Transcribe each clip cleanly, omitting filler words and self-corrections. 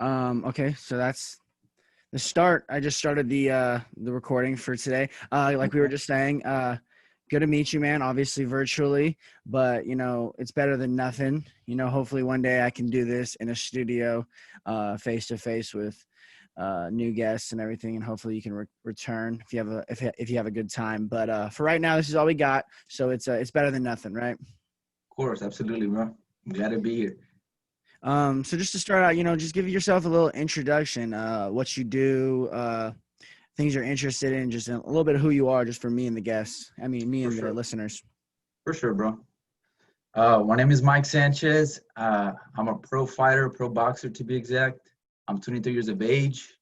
Okay, so that's the start. I just started the recording for today. Like we were Okay. just saying, good to meet you, man. Obviously virtually, but it's better than nothing. Hopefully one day I can do this in a studio, face to face with new guests and everything, and hopefully you can return if you have if you have a good time. But for right now, this is all we got. So it's better than nothing, right? Of course, absolutely, bro. I'm glad to be here. So just to start out, just give yourself a little introduction, what you do, things you're interested in, just a little bit of who you are, just for me and the guests. I mean, me For and the sure. listeners. For sure, bro. My name is Mike Sanchez. I'm a pro fighter, pro boxer to be exact. I'm 23 years of age.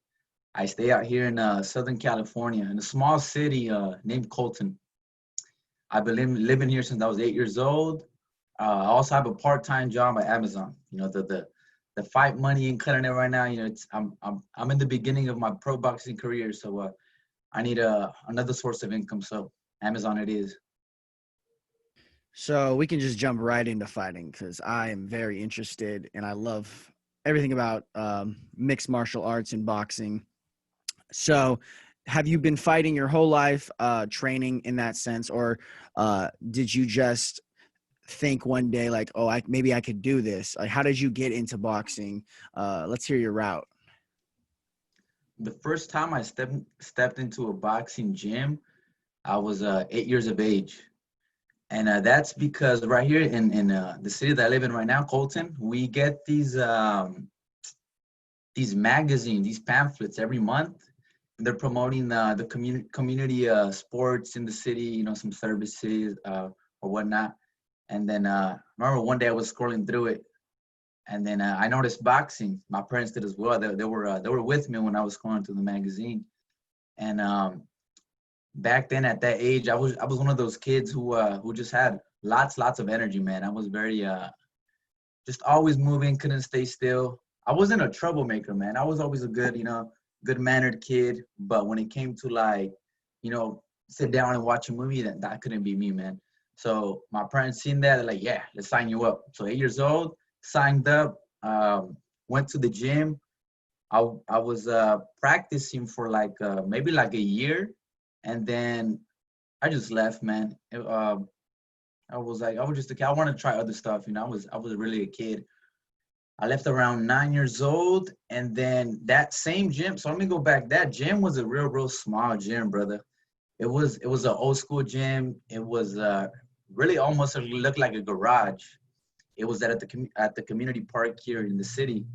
I stay out here in Southern California in a small city named Colton. I've been living here since I was 8 years old. I also have a part-time job at Amazon. The fight money ain't cutting it right now. I'm in the beginning of my pro boxing career, so I need another source of income. So Amazon it is. So we can just jump right into fighting because I am very interested and I love everything about mixed martial arts and boxing. So have you been fighting your whole life, training in that sense, or did you just think one day like, oh, maybe I could do this? Like, how did you get into boxing? Let's hear your route. The first time I stepped into a boxing gym, I was 8 years of age, and that's because right here in the city that I live in right now, Colton, we get these magazines, these pamphlets every month. And they're promoting the community sports in the city, some services or whatnot. And then I remember one day I was scrolling through it, and then I noticed boxing. My parents did as well. They were with me when I was scrolling through the magazine. And back then at that age, I was one of those kids who just had lots of energy, man. I was very just always moving, couldn't stay still. I wasn't a troublemaker, man. I was always a good, good mannered kid. But when it came to like, sit down and watch a movie, that couldn't be me, man. So my parents seen that, they're like, yeah, let's sign you up. So 8 years old, signed up, went to the gym. I was practicing for like maybe like a year, and then I just left, man. I was just a kid. I wanted to try other stuff, I was really a kid. I left around 9 years old, and then that same gym. So let me go back. That gym was a real small gym, brother. It was an old school gym. It was really almost looked like a garage. It was at the community park here in the city,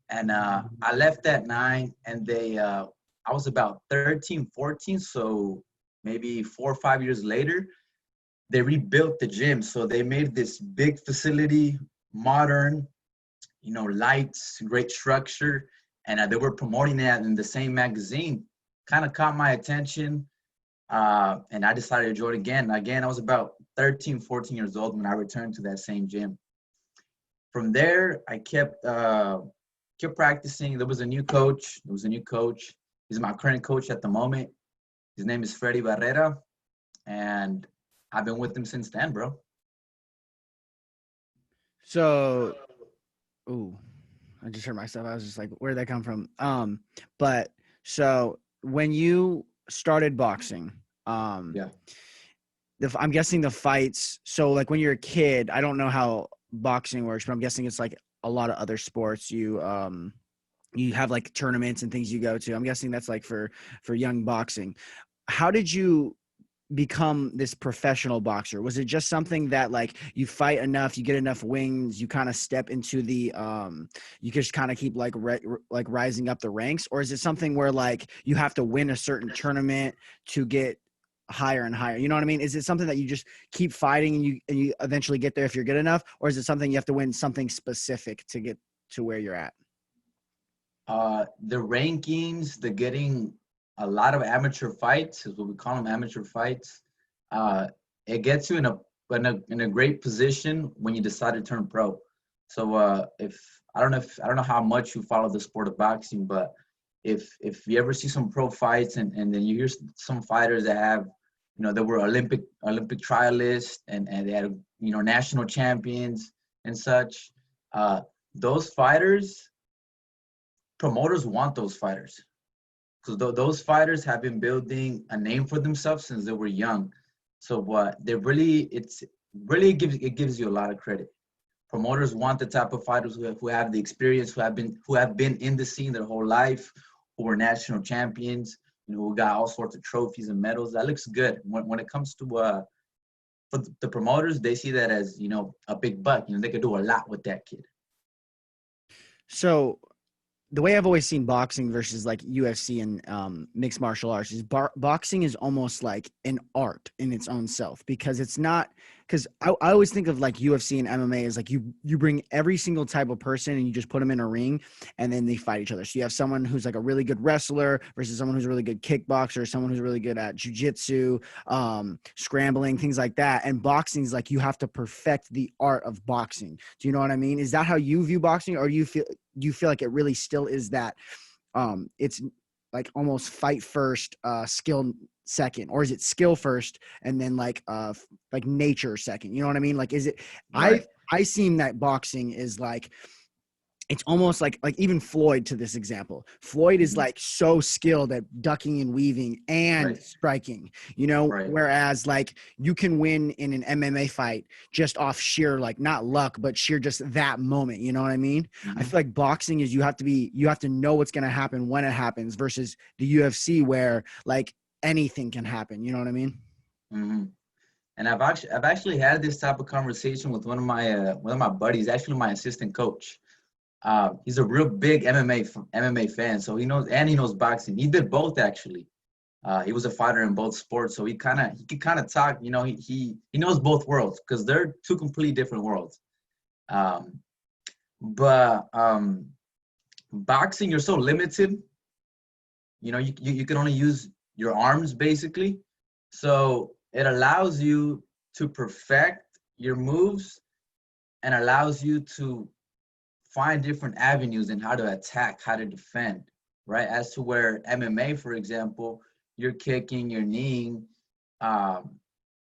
and I left at 9, and I was about 13, 14, so maybe 4 or 5 years later, they rebuilt the gym. So they made this big facility, modern, lights, great structure, and they were promoting that in the same magazine. Kind of caught my attention, and I decided to join again. Again, I was about 13, 14 years old when I returned to that same gym. From there, I kept practicing. There was a new coach. There was a new coach. He's my current coach at the moment. His name is Freddy Barrera, and I've been with him since then, bro. So, ooh, I just heard myself. I was just like, where'd that come from? But so when you started boxing, um, Yeah. I'm guessing the fights. So like when you're a kid, I don't know how boxing works, but I'm guessing it's like a lot of other sports. You have like tournaments and things you go to. I'm guessing that's like for young boxing. How did you become this professional boxer? Was it just something that like you fight enough, you get enough wins, you kind of step into the you just kind of keep like like rising up the ranks, or is it something where like you have to win a certain tournament to get higher and higher? You know what I mean? Is it something that you just keep fighting and you eventually get there if you're good enough, or is it something you have to win something specific to get to where you're at? The rankings, the getting a lot of amateur fights is what we call them, amateur fights. Uh, it gets you in a great position when you decide to turn pro. So if I don't know how much you follow the sport of boxing, but if you ever see some pro fights and then you hear some fighters that have, they were Olympic trialists and they had, national champions and such. Uh, those fighters, promoters want those fighters because those fighters have been building a name for themselves since they were young. So what they really, it gives you a lot of credit. Promoters want the type of fighters who have the experience, who have been in the scene their whole life, who were national champions, who got all sorts of trophies and medals. That looks good. When it comes to for the promoters, they see that as a big buck. They could do a lot with that kid. So the way I've always seen boxing versus like UFC and mixed martial arts is boxing is almost like an art in its own self, because it's not, because I always think of like UFC and MMA as like you bring every single type of person and you just put them in a ring and then they fight each other. So you have someone who's like a really good wrestler versus someone who's a really good kickboxer, someone who's really good at jiu-jitsu, scrambling, things like that. And boxing is like you have to perfect the art of boxing. Do you know what I mean? Is that how you view boxing, or do you feel like it really still is that it's like almost fight first, skill second, or is it skill first and then like nature second? You know what I mean? Like, is it, Right. I seen that boxing is like, it's almost like even Floyd, to this example, Floyd is like so skilled at ducking and weaving and Right. striking, Right. whereas like you can win in an MMA fight just off sheer, like not luck, but sheer just that moment. You know what I mean? I Mm-hmm. feel like boxing is you have to know what's going to happen when it happens, versus the UFC where like anything can happen. You know what I mean? Mm-hmm. And I've actually had this type of conversation with one of my buddies, actually my assistant coach. He's a real big MMA fan, so he knows boxing. He did both actually. He was a fighter in both sports, so he could kind of talk. He knows both worlds because they're two completely different worlds. Um, but boxing, you're so limited. You can only use your arms basically, so it allows you to perfect your moves and allows you to find different avenues in how to attack, how to defend, right? As to where MMA, for example, you're kicking, you're kneeing,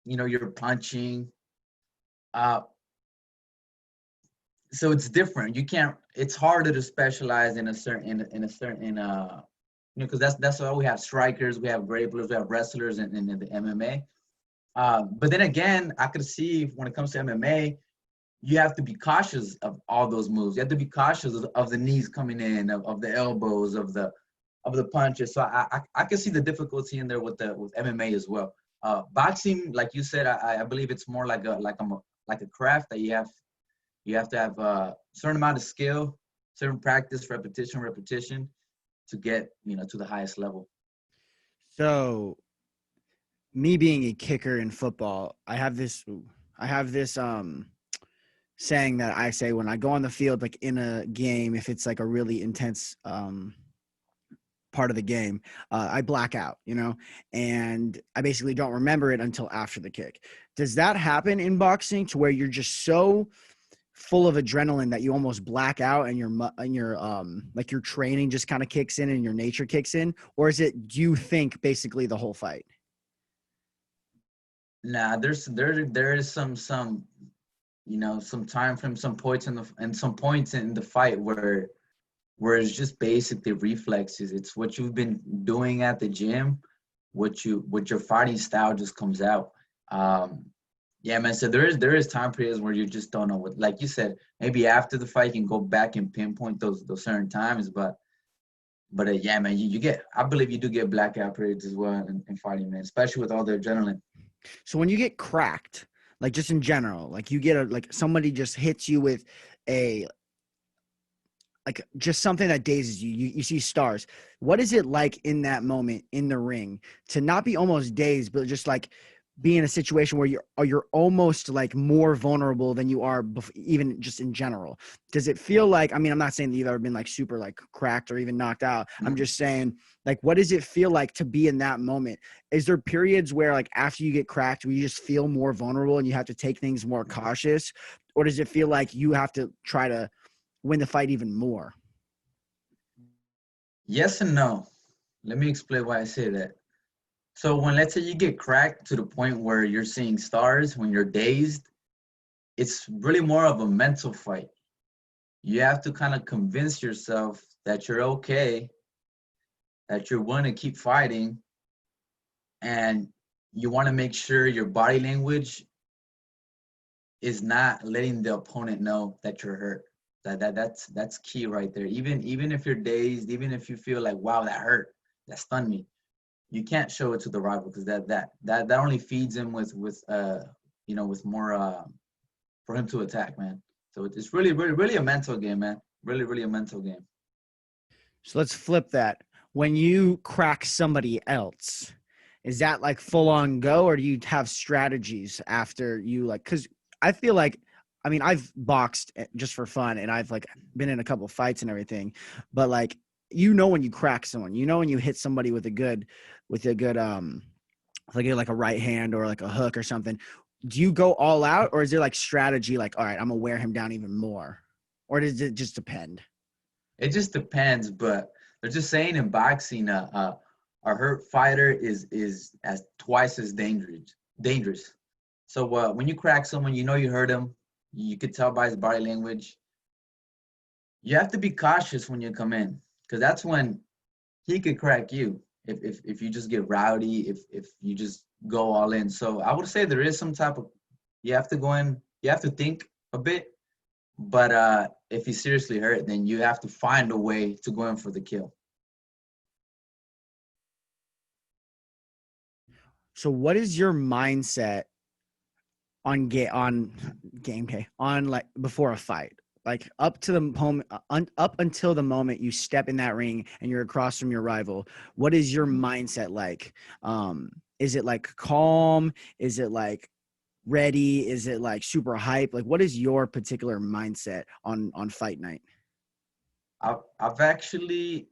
you're punching. Uh, so it's different. You can't. It's harder to specialize in a certain because that's why we have strikers, we have grapplers, we have wrestlers in the MMA. But then again, I could see when it comes to MMA, you have to be cautious of all those moves. You have to be cautious of the knees coming in, of the elbows, of the punches. So I can see the difficulty in there with MMA as well. Boxing, like you said, I believe it's more like a craft that you have to have a certain amount of skill, certain practice, repetition to get to the highest level. So me being a kicker in football, I have this saying that I say when I go on the field, like in a game, if it's like a really intense part of the game, I black out, and I basically don't remember it until after the kick. Does that happen in boxing to where you're just so full of adrenaline that you almost black out and your like your training just kind of kicks in and your nature kicks in? Or do you think basically the whole fight? Nah, there is some some time frame, some points in the fight where it's just basically reflexes. It's what you've been doing at the gym, what your fighting style just comes out. Yeah, man. So there is time periods where you just don't know what, like you said, maybe after the fight you can go back and pinpoint those certain times, but yeah, man, you get, I believe you do get blackout periods as well in fighting, man, especially with all the adrenaline. So when you get cracked, like just in general, like you get like somebody just hits you with a, like just something that dazes you. You see stars. What is it like in that moment in the ring to not be almost dazed, but just like be in a situation where you're almost like more vulnerable than you are even just in general? Does it feel like, I mean, I'm not saying that you've ever been like super like cracked or even knocked out. I'm Mhm. just saying, like, what does it feel like to be in that moment? Is there periods where like after you get cracked, where you just feel more vulnerable and you have to take things more cautious? Or does it feel like you have to try to win the fight even more? Yes and no. Let me explain why I say that. So when, let's say, you get cracked to the point where you're seeing stars, when you're dazed, it's really more of a mental fight. You have to kind of convince yourself that you're okay, that you're willing to keep fighting, and you want to make sure your body language is not letting the opponent know that you're hurt. That's key right there. Even if you're dazed, even if you feel like, wow, that hurt, that stunned me, you can't show it to the rival, because that only feeds him with with more for him to attack, man. So it's really a mental game, man. Really a mental game. So let's flip that. When you crack somebody else, is that like full on go, or do you have strategies after you like? Because I feel like, I mean, I've boxed just for fun, and I've like been in a couple fights and everything, but like, when you crack someone, when you hit somebody with a good like a right hand or like a hook or something. Do you go all out, or is there like strategy, like, all right, I'm gonna wear him down even more, or does it just depend? It just depends, but they're just saying in boxing, a hurt fighter is as twice as dangerous. So when you crack someone, you hurt him. You could tell by his body language. You have to be cautious when you come in, because that's when he could crack you. If you just get rowdy, if you just go all in. So I would say there is some type of, you have to go in, you have to think a bit, but if he's seriously hurt, then you have to find a way to go in for the kill. So what is your mindset on game day, on like before a fight, like up to the moment, up until the moment you step in that ring and you're across from your rival? What is your mindset like? Is it like calm? Is it like ready? Is it like super hype? Like, what is your particular mindset on fight night? I've actually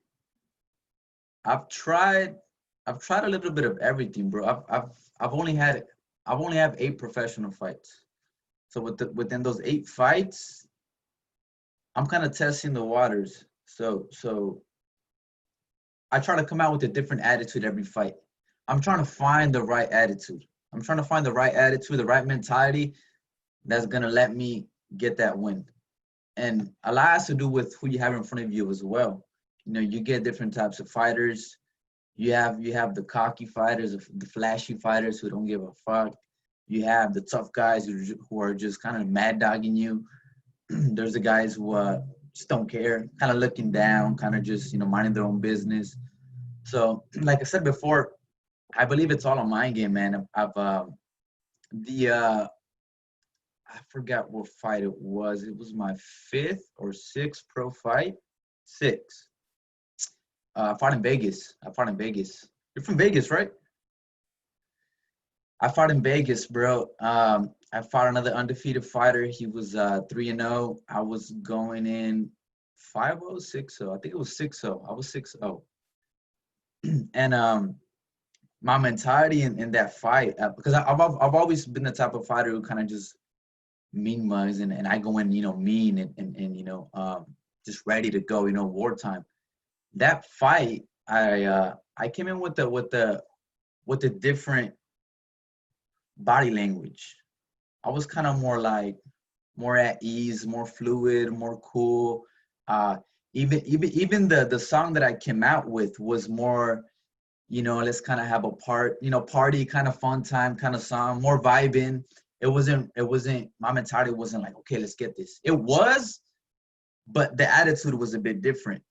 I've tried I've tried a little bit of everything, bro. I've only had I've only have 8 professional fights. So within those 8 fights, I'm kind of testing the waters. So I try to come out with a different attitude every fight. I'm trying to find the right attitude. I'm trying to find the right attitude, the right mentality that's gonna let me get that win. And a lot has to do with who you have in front of you as well. You get different types of fighters. You have the cocky fighters, the flashy fighters who don't give a fuck. You have the tough guys who are just kind of mad dogging you. There's the guys who just don't care, kind of looking down, kind of just minding their own business. So, like I said before, I believe it's all a mind game, man. The I forgot what fight it was. It was my 5th or 6th pro fight. 6. I fought in Vegas. You're from Vegas, right? I fought in Vegas, bro. I fought another undefeated fighter. He was 3-0. I was going in 5-0, 6-0. I think it was 6-0. I was 6-0. And my mentality in that fight, because I've always been the type of fighter who kind of just mean mugs, and I go in, mean and just ready to go, wartime. That fight, I came in with the different body language. I was kind of more at ease, more fluid, more cool. Even the song that I came out with was more, let's kind of have a party kind of fun time kind of song, more vibing. It wasn't my mentality wasn't like, okay, let's get this. It was, but the attitude was a bit different.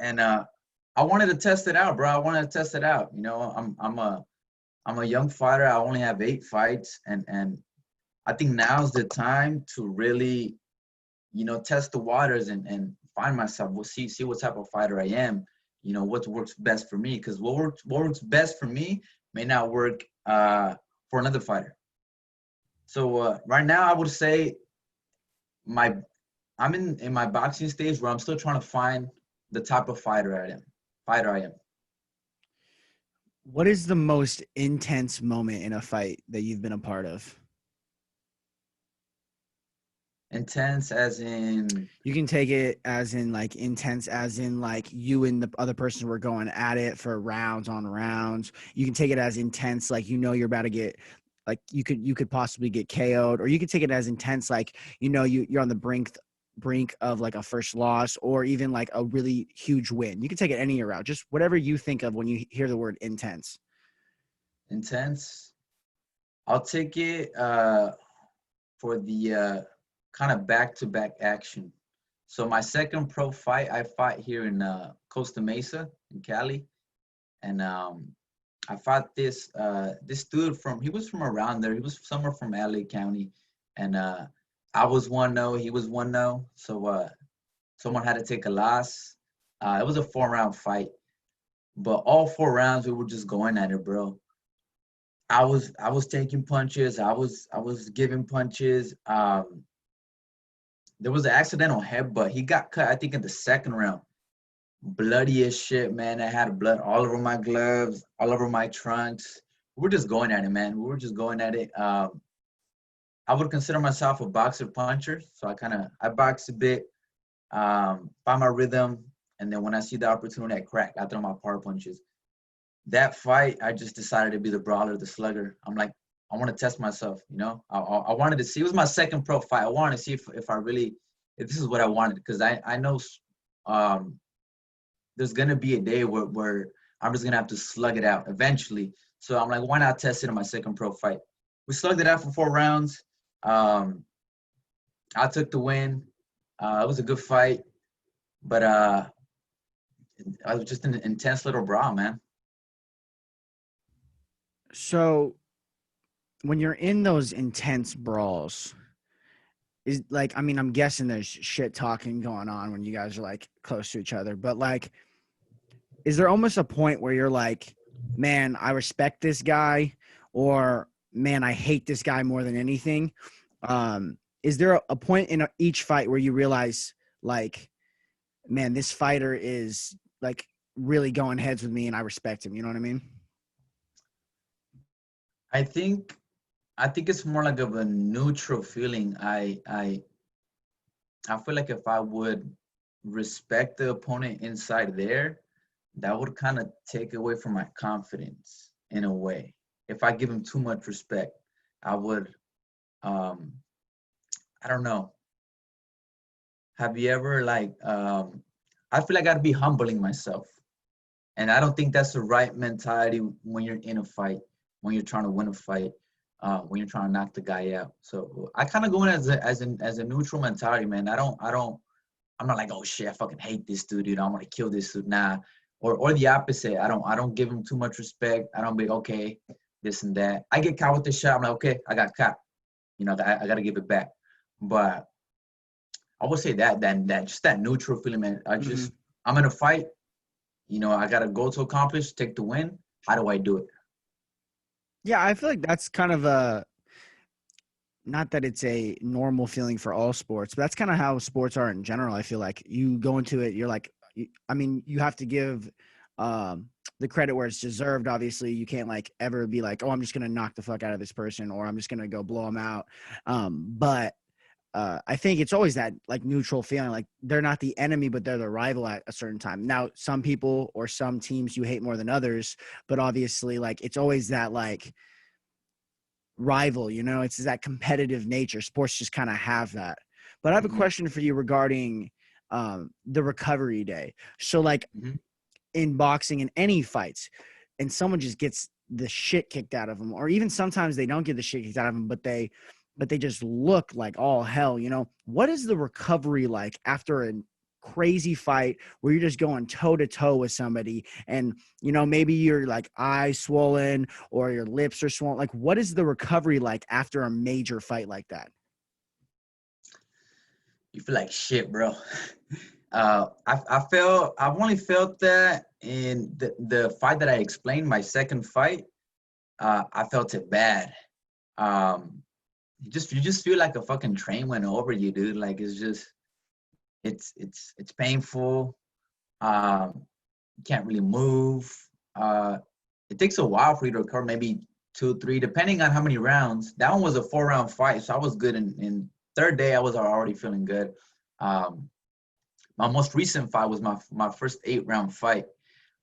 And I wanted to test it out, bro. I wanted to test it out. I'm a young fighter. I only have 8 fights, and I think now's the time to really, test the waters and find myself. We'll see what type of fighter I am. What works best for me, because what works best for me may not work for another fighter. So right now, I would say I'm in my boxing stage where I'm still trying to find the type of fighter I am. What is the most intense moment in a fight that you've been a part of? Intense as in, You can take it as in like intense as in like you and the other person were going at it for rounds on rounds. You can take it as intense, like you're about to get, like you could possibly get KO'd, or you could take it as intense, like you're on the brink brink of like a first loss or even like a really huge win? You can take it any route, just whatever you think of when you hear the word intense. Intense. I'll take it for the kind of back-to-back action. So my second pro fight, I fought here in Costa Mesa in Cali, and I fought this dude he was from around there. He was somewhere from LA County, and I was 1-0, he was 1-0. So someone had to take a loss. It was a 4-round fight, but all 4 rounds we were just going at it, bro. I was taking punches. I was giving punches. There was an accidental headbutt. He got cut, I think, in the second round. Bloody as shit, man. I had blood all over my gloves, all over my trunks. We were just going at it, man. We were just going at it. I would consider myself a boxer puncher, so I box a bit, find my rhythm, and then when I see the opportunity, I crack. I throw my power punches. That fight, I just decided to be the brawler, the slugger. I'm like, I want to test myself, you know. I wanted to see. It was my second pro fight. I wanted to see if this is what I wanted, because I know there's gonna be a day where I'm just gonna have to slug it out eventually. So I'm like, why not test it in my second pro fight? We slugged it out for 4 rounds. I took the win. It was a good fight, but I was just an intense little brawl, man. So when you're in those intense brawls, is like, I mean, I'm guessing there's shit talking going on when you guys are like close to each other, but like, is there almost a point where you're like, man, I respect this guy, or man, I hate this guy more than anything? Is there a point in each fight where you realize, like, man, this fighter is like really going heads with me and I respect him? You know what I mean? I think I think it's more like of a neutral feeling. I feel like if I would respect the opponent inside there, that would kind of take away from my confidence in a way. If I give him too much respect, I would um I don't know. Have you ever I feel like I'd be humbling myself. And I don't think that's the right mentality when you're in a fight, when you're trying to win a fight, when you're trying to knock the guy out. So I kind of go in as a neutral mentality, man. I'm not like, oh shit, I fucking hate this dude. I want to kill this dude. Nah. Or the opposite. I don't give him too much respect. I don't be okay, this and that. I get caught with the shot. I'm like, okay, I got caught. You know, I got to give it back. But I would say that just that neutral feeling, man. Mhm. I'm in a fight. You know, I got a goal to accomplish, take the win. How do I do it? Yeah, I feel like that's kind of a, not that it's a normal feeling for all sports, but that's kind of how sports are in general. I feel like you go into it, you're like, I mean, you have to give the credit where it's deserved. Obviously, you can't like ever be like, oh, I'm just gonna knock the fuck out of this person, or I'm just gonna go blow them out. But I think it's always that like neutral feeling, like they're not the enemy, but they're the rival at a certain time. Now, some people or some teams you hate more than others, but obviously, like it's always that like rival, you know, it's that competitive nature. Sports just kind of have that. But I have a Mm-hmm, question for you regarding the recovery day. So, like mm-hmm. in boxing, in any fights, and someone just gets the shit kicked out of them, or even sometimes they don't get the shit kicked out of them, but they just look like all hell. You know, what is the recovery like after a crazy fight where you're just going toe to toe with somebody, and you know maybe you're like eyes swollen or your lips are swollen? Like, what is the recovery like after a major fight like that? You feel like shit, bro. I've only felt that in the fight that I explained, my second fight. I felt it bad. Um, you just feel like a fucking train went over you, dude. Like it's painful. You can't really move. Uh, it takes a while for you to recover, maybe 2, 3, depending on how many rounds. That one was a 4-round fight, so I was good. In third day, I was already feeling good. Um, my most recent fight was my first 8-round fight,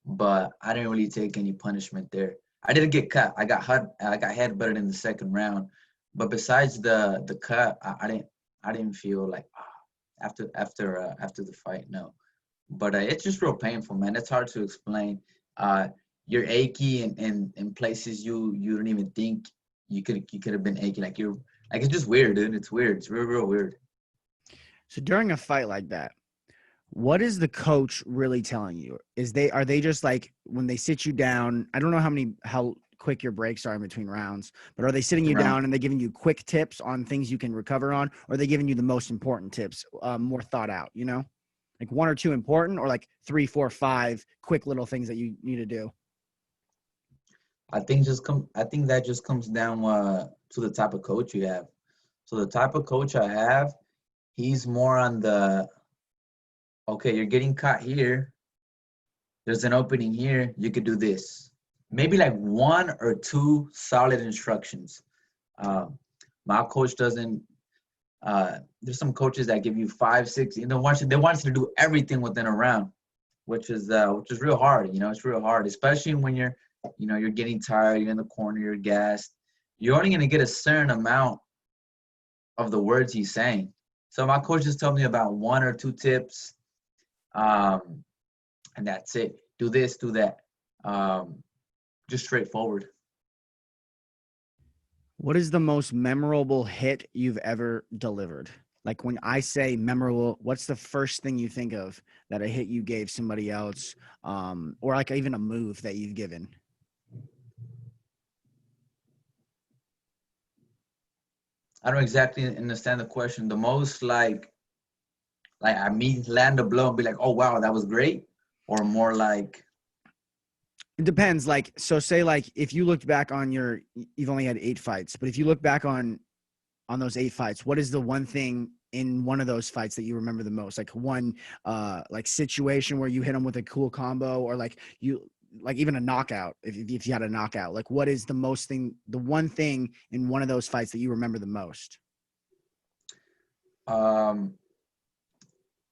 but I didn't really take any punishment there. I didn't get cut. I got headbutted in the second round, but besides the cut, I didn't feel like after the fight. No, but it's just real painful, man. It's hard to explain. You're achy in places you don't even think you could have been achy. Like you're like it's just weird, dude. It's weird. It's real weird. So during a fight like that, what is the coach really telling you? Are they just like when they sit you down? I don't know how quick your breaks are in between rounds, but are they sitting you Around. down and they giving you quick tips on things you can recover on, or are they giving you the most important tips, more thought out? You know, like one or two important, or like 3, 4, 5 quick little things that you need to do. I think that just comes down to the type of coach you have. So the type of coach I have, he's more on the okay, you're getting caught here. There's an opening here. You could do this. Maybe like one or two solid instructions. Uh, my coach doesn't. There's some coaches that give you 5, 6. They want you to do everything within a round, which is real hard. You know, it's real hard, especially when you're getting tired. You're in the corner. You're gassed. You're only gonna get a certain amount of the words he's saying. So my coach just told me about one or two tips, and that's it. Do this, do that. Just straightforward. What is the most memorable hit you've ever delivered? Like when I say memorable, what's the first thing you think of that a hit you gave somebody else, or like even a move that you've given? I don't exactly understand the question. The most like I mean land a blow and be like, oh wow, that was great, or more like It depends. Like, so say like if you looked back on you've only had 8 fights, but if you look back on those 8 fights, what is the one thing in one of those fights that you remember the most? Like one like situation where you hit them with a cool combo, or like even a knockout, if you had a knockout. Like what is the one thing in one of those fights that you remember the most? um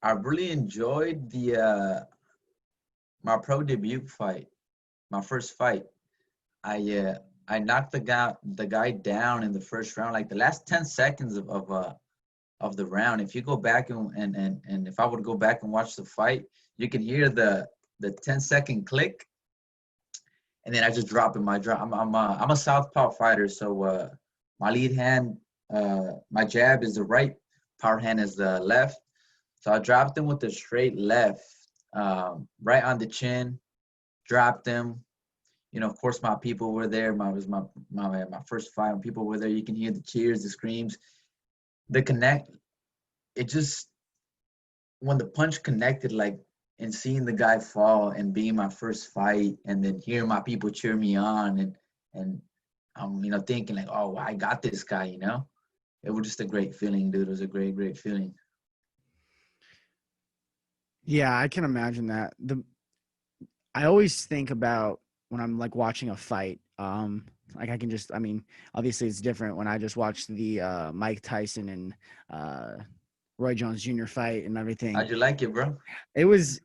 I really enjoyed the my pro debut fight, my first fight. I knocked the guy down in the first round, like the last 10 seconds of the round. If you go back and if I would go back and watch the fight, you can hear the 10-second click, and then I just drop in my drop. I'm a southpaw fighter, so my lead hand, my jab is the right, power hand is the left. So I dropped him with the straight left, right on the chin. Dropped him. You know, of course, my people were there. It was my first fight. When people were there, you can hear the cheers, the screams, the connect. It just when the punch connected, like, and seeing the guy fall and being my first fight, and then hearing my people cheer me on, and I'm thinking like, oh, I got this guy. It was just a great feeling, dude. It was a great feeling. Yeah, I can imagine that. I always think about when I'm like watching a fight. Like I mean, obviously it's different when I just watched the Mike Tyson and Roy Jones Jr. fight and everything. How'd you like it, bro? It was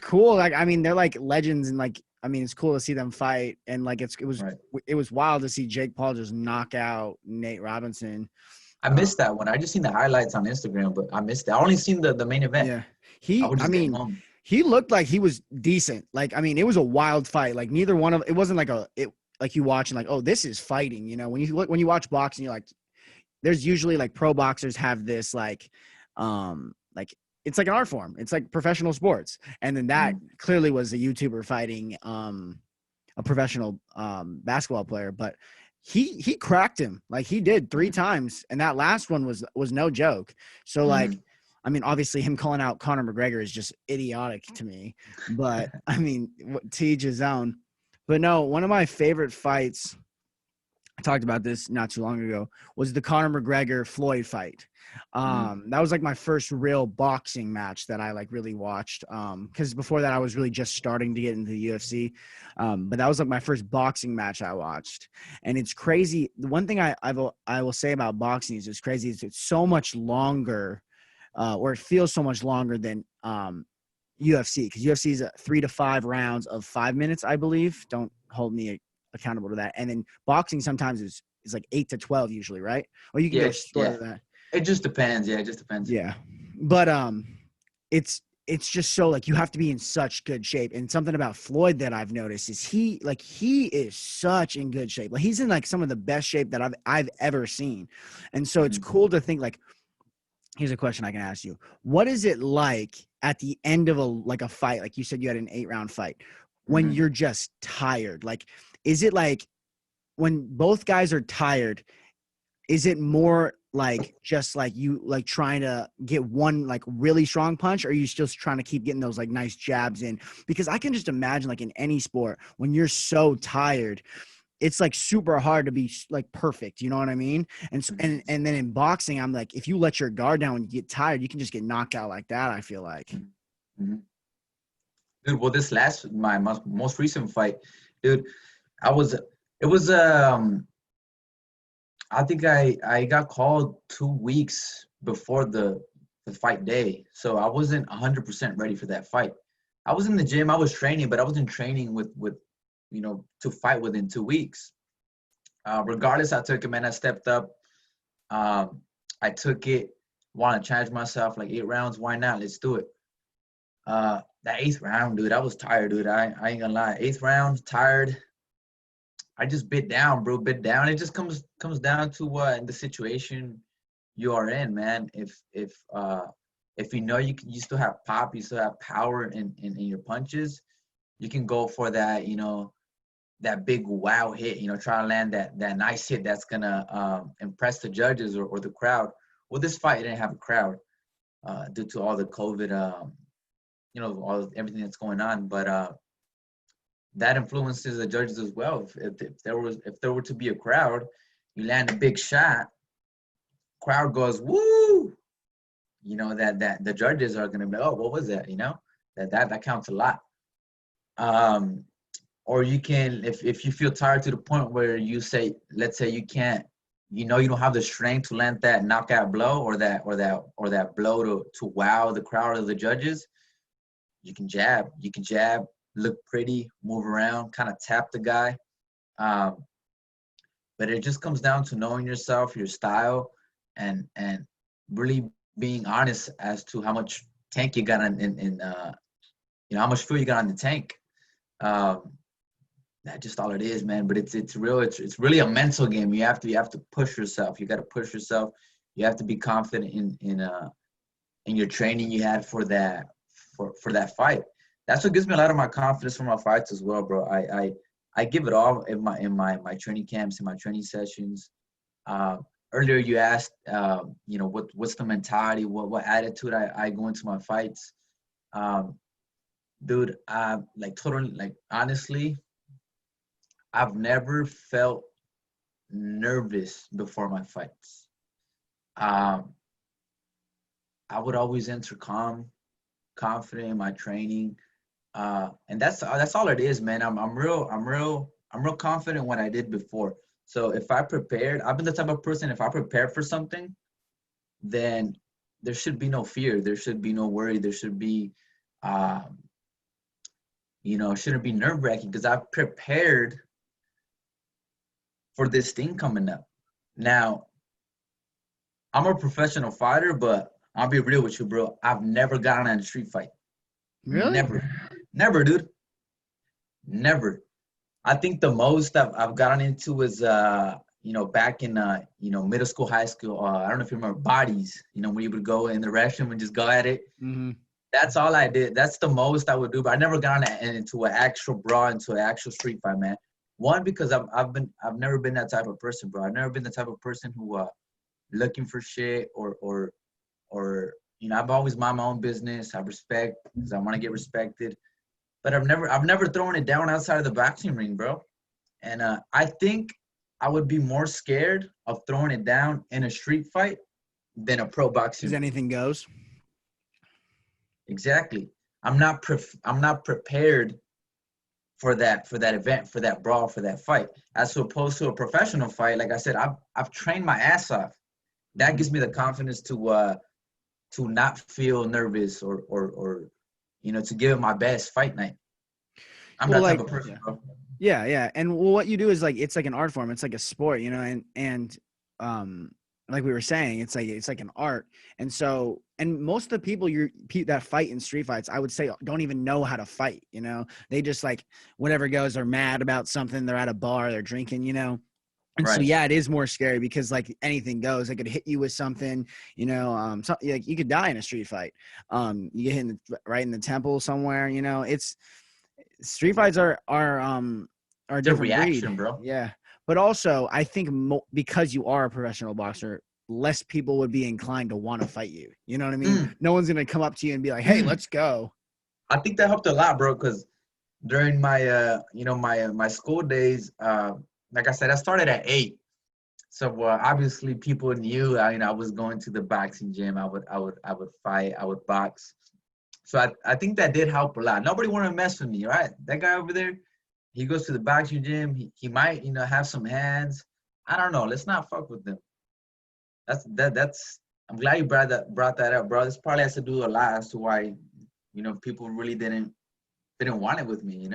cool. Like I mean, they're like legends, and like I mean, it's cool to see them fight, and like Right. it was wild to see Jake Paul just knock out Nate Robinson. I missed that one. I just seen the highlights on Instagram, but I missed that. I only seen the main event. Yeah, I was I just getting mean, home. he looked like he was decent. Like I mean, it was a wild fight. Like neither one of it wasn't like like you watching like, oh, this is fighting. When you watch boxing, you're like, there's usually like pro boxers have this like it's like an art form. It's like professional sports. And then that Mm. clearly was a YouTuber fighting a professional basketball player, but he cracked him like he did 3 times, and that last one was no joke. So like Mm. I mean, obviously him calling out Conor McGregor is just idiotic to me, but I mean, to each his own. But no, one of my favorite fights, I talked about this not too long ago, was the Conor McGregor Floyd fight. Mm. That was like my first real boxing match that I like really watched. Because before that I was really just starting to get into the UFC. But that was like my first boxing match I watched. And it's crazy. The one thing I will say about boxing is it's crazy. It's so much longer, or it feels so much longer than UFC, because UFC is 3 to 5 rounds of 5 minutes, I believe. Don't hold me accountable to that. And then boxing sometimes is like 8 to 12 usually, right? Or you can Yeah, go shorter yeah. than that. It just depends. Yeah, it just depends. Yeah. But it's just so like you have to be in such good shape. And something about Floyd that I've noticed is he is such in good shape. Like he's in like some of the best shape that I've ever seen. And so it's Mhm. cool to think like, here's a question I can ask you. What is it like at the end of a fight? Like you said, you had an 8-round fight when Mhm. you're just tired. Like, is it like when both guys are tired, is it more like just like you like trying to get one like really strong punch, or are you still trying to keep getting those like nice jabs in? Because I can just imagine like in any sport when you're so tired, it's like super hard to be like perfect, you know what I mean? And so, Mhm. and then in boxing, I'm like, if you let your guard down when you get tired, you can just get knocked out like that, I feel like. Mhm. Mhm. Dude, well, this last my most recent fight, dude, I was it was I think I got called 2 weeks before the fight day, so I wasn't 100% ready for that fight. I was in the gym, I was training, but I wasn't training with to fight within 2 weeks. Regardless, I took it, man. I stepped up. Um, I took it. Want to challenge myself like 8 rounds? Why not? Let's do it. That eighth round, dude, I was tired, dude. I ain't gonna lie. Eighth round, tired. I just bit down, bro. Bit down. It just comes down to the situation you are in, man. If you know you still have pop, you still have power in your punches, you can go for that, that big wow hit, try to land that nice hit that's gonna impress the judges or the crowd. Well, this fight didn't have a crowd due to all the COVID, everything that's going on. But that influences the judges as well. If there were to be a crowd, you land a big shot, crowd goes woo. That the judges are gonna be like, oh, what was that? That counts a lot. Um, or you can, if you feel tired to the point where you say, let's say you can't, you don't have the strength to land that knockout blow or that blow to wow the crowd or the judges. You can jab, look pretty, move around, kind of tap the guy. Um, but it just comes down to knowing yourself, your style, and really being honest as to how much tank you got how much fuel you got on the tank. Um, that's just all it is, man. But it's real. It's really a mental game. You have to push yourself. You got to push yourself. You have to be confident in your training you had for that fight. That's what gives me a lot of my confidence for my fights as well, bro. I give it all in my training camps, in my training sessions. Uh, Earlier you asked, what's the mentality, what attitude I go into my fights. Um, Dude, like totally, like honestly, I've never felt nervous before my fights. Um, I would always enter calm, confident in my training, and that's all it is, man. I'm real confident in what I did before. So if I prepared, I've been the type of person. If I prepare for something, then there should be no fear. There should be no worry. There should be, um, shouldn't be nerve wracking because I've prepared for this thing coming up. Now, I'm a professional fighter, but I'll be real with you, bro. I've never gotten in a street fight. Really? Never. Never, dude. Never. I think the most I've gotten into was back in middle school, high school. I don't know if you remember bodies, when you would go in the restroom and just go at it. Mm-hmm. That's all I did. That's the most I would do. But I never got into an actual brawl, into an actual street fight, man. One, because I've never been that type of person, bro. I've never been the type of person who looking for shit or I've always mind my own business. I respect because I want to get respected. But I've never thrown it down outside of the boxing ring, bro. And I think I would be more scared of throwing it down in a street fight than a pro boxing Because ring. anything goes. Exactly. I'm not prepared for that event, for that brawl, for that fight. As opposed to a professional fight, like I said, I've trained my ass off. That gives me the confidence to not feel nervous or to give it my best fight night. I'm Well, that type like, of person, yeah. bro. Yeah, yeah. And well, what you do is like it's like an art form. It's like a sport, and um like we were saying, it's like an art. And so, and most of the people that fight in street fights, I would say, don't even know how to fight. They just like whatever goes, are mad about something. They're at a bar, they're drinking. And so, Right. yeah, it is more scary because like anything goes. They could hit you with something, like you could die in a street fight. You get hit right in the temple somewhere. It's street fights are a It's a different breed. reaction, bro. Yeah, but also I think because you are a professional boxer, less people would be inclined to want to fight you. You know what I mean? Mm, No one's gonna come up to you and be like, "Hey, mm. let's go." I think that helped a lot, bro, because during my my school days, like I said, I started at 8. So obviously people knew I was going to the boxing gym. I would fight, I would box. So I think that did help a lot. Nobody wanted to mess with me, right? That guy over there, he goes to the boxing gym. He might have some hands. I don't know. Let's not fuck with them. That's. I'm glad you brought that up, bro. This probably has to do a lot as to why people really didn't want it with me.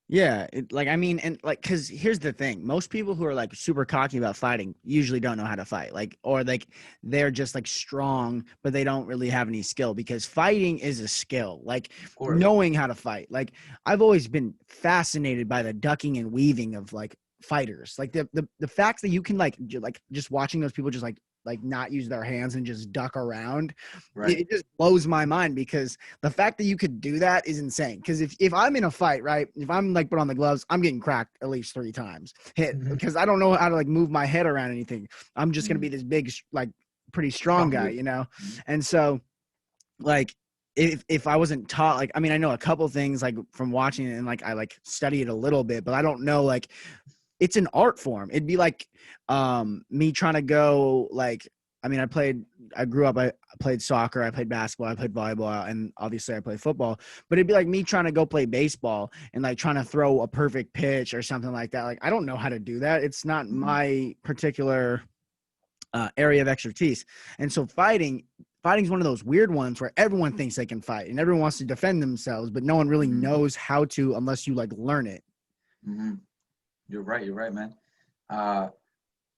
Yeah, because here's the thing: most people who are like super cocky about fighting usually don't know how to fight, or like they're just like strong, but they don't really have any skill. Because fighting is a skill, like Of course. knowing how to fight. Like I've always been fascinated by the ducking and weaving of like fighters, like the fact that you can like just watching those people just like not use their hands and just duck around. Right. It just blows my mind because the fact that you could do that is insane. Because if I'm in a fight, right, if I'm like put on the gloves, I'm getting cracked at least 3 times, hit, Mhm. because I don't know how to like move my head around anything. I'm just gonna Mhm. be this big, like pretty strong Strong guy, dude. Mhm. and so like if I wasn't taught, like, I mean, I know a couple things like from watching it, and like I like study it a little bit, but I don't know, like it's an art form. It'd be like me trying to go like, I mean, I grew up, I played soccer, I played basketball, I played volleyball, and obviously I played football. But it'd be like me trying to go play baseball and like trying to throw a perfect pitch or something like that. Like I don't know how to do that. It's not Mhm. my particular area of expertise. And so fighting's one of those weird ones where everyone thinks they can fight and everyone wants to defend themselves, but no one really Mhm. knows how to unless you like learn it. Mhm. You're right. You're right, man. Uh,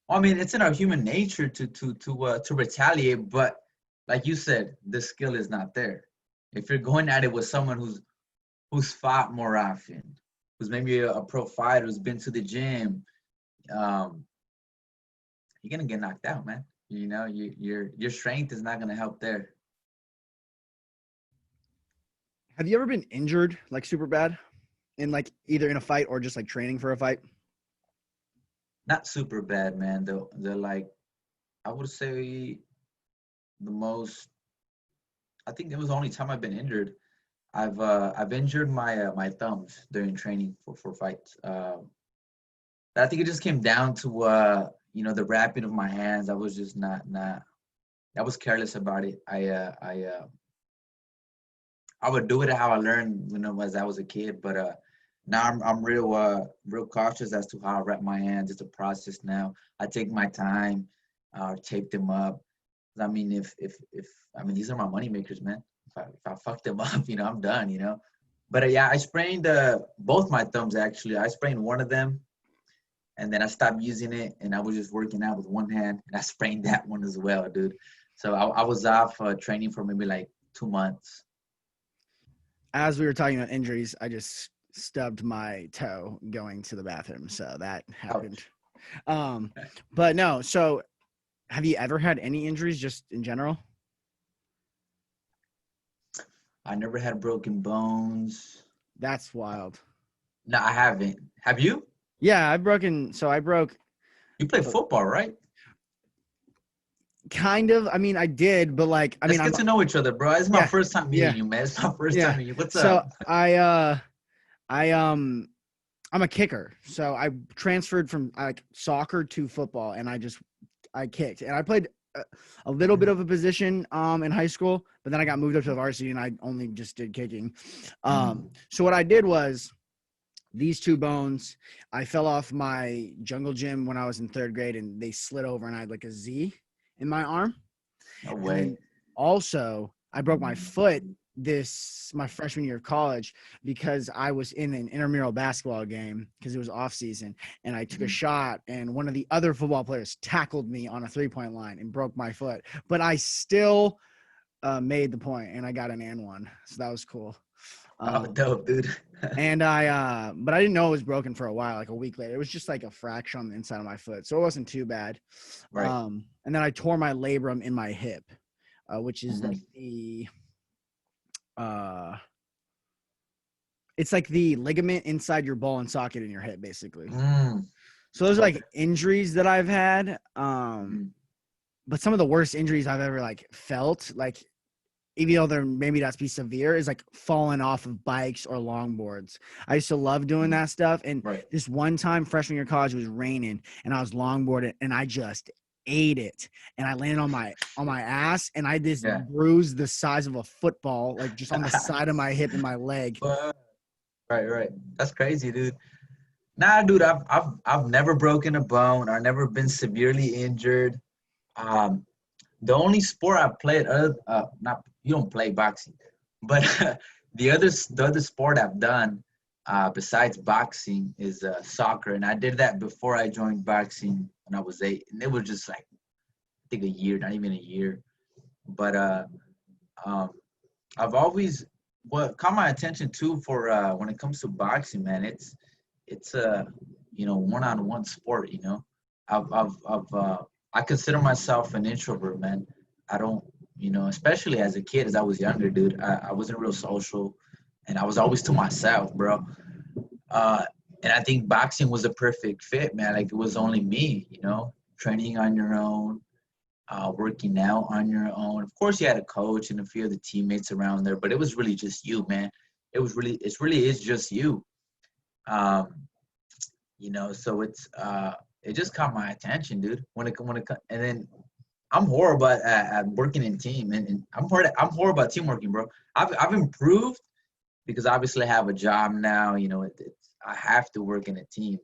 I mean, it's in our human nature to retaliate, but like you said, the skill is not there. If you're going at it with someone who's fought more often, who's maybe a pro fighter, who's been to the gym, um, you're gonna get knocked out, man. Your strength is not gonna help there. Have you ever been injured like super bad in like either in a fight or just like training for a fight? Not super bad, man. The like I would say the most. I think it was the only time I've been injured. I've injured my thumbs during training for fights. I think it just came down to the wrapping of my hands. I was just not. I was careless about it. I would do it how I learned, as I was a kid. But now I'm real cautious as to how I wrap my hands. It's a process now. I take my time, tape them up. I mean, if I mean these are my money makers, man. If I fuck them up, I'm done. But yeah, I sprained both my thumbs actually. I sprained one of them, and then I stopped using it, and I was just working out with one hand, and I sprained that one as well, dude. So I was off training for maybe like 2 months. As we were talking about injuries, I just stubbed my toe going to the bathroom, so that happened. Ouch. Um, but no, so have you ever had any injuries just in general? I never had broken bones. That's wild. No, I haven't. Have you? Yeah, I broke You play uh, football, right? kind of. I mean, I did, but like, I Let's mean, get to know each other, bro. It's my yeah, first time meeting yeah, you, man. It's my first time yeah. meeting you. What's So up? I I'm a kicker. So I transferred from like soccer to football, and I kicked, and I played a little bit of a position in high school, but then I got moved up to the varsity, and I only just did kicking. Mm. So what I did was these two bones, I fell off my jungle gym when I was in 3rd grade, and they slid over, and I had like a Z in my arm. No And way. then also I broke my foot my freshman year of college because I was in an intramural basketball game because it was off season, and I took a shot, and one of the other football players tackled me on a 3-point line and broke my foot, but I still made the point and I got an and one. So that was cool. Oh, dope, dude. And but I didn't know it was broken for a while, like a week later. It was just like a fracture on the inside of my foot. So it wasn't too bad. Right. And then I tore my labrum in my hip, which is like it's like the ligament inside your ball and socket in your hip, basically. So those are like injuries that I've had. But some of the worst injuries I've ever like felt, like even though they're maybe not be severe, is like falling off of bikes or longboards. I used to love doing that stuff. And this one time, freshman year of college, it was raining and I was longboarding and I just ate it. And I landed on my ass and I just bruised the size of a football, like just on the side of my hip and my leg. Right. That's crazy, dude. Nah, dude, I've never broken a bone or never been severely injured. The only sport I played, you don't play boxing, but the other sport I've done besides boxing is soccer, and I did that before I joined boxing when I was 8, and it was just like I think a year, not even a year. But I've always what caught my attention too for when it comes to boxing, man. It's a one-on-one sport. I consider myself an introvert, man. I don't, especially as a kid, as I was younger, dude, I wasn't real social and I was always to myself, bro. And I think boxing was a perfect fit, man. Like it was only me, training on your own, working out on your own. Of course, you had a coach and a few of the teammates around there, but it was really just you, man. It really is just you. So it just caught my attention, dude. And then I'm horrible at working in team, and I'm horrible at team working, bro. I've improved because obviously I have a job now. I have to work in a team,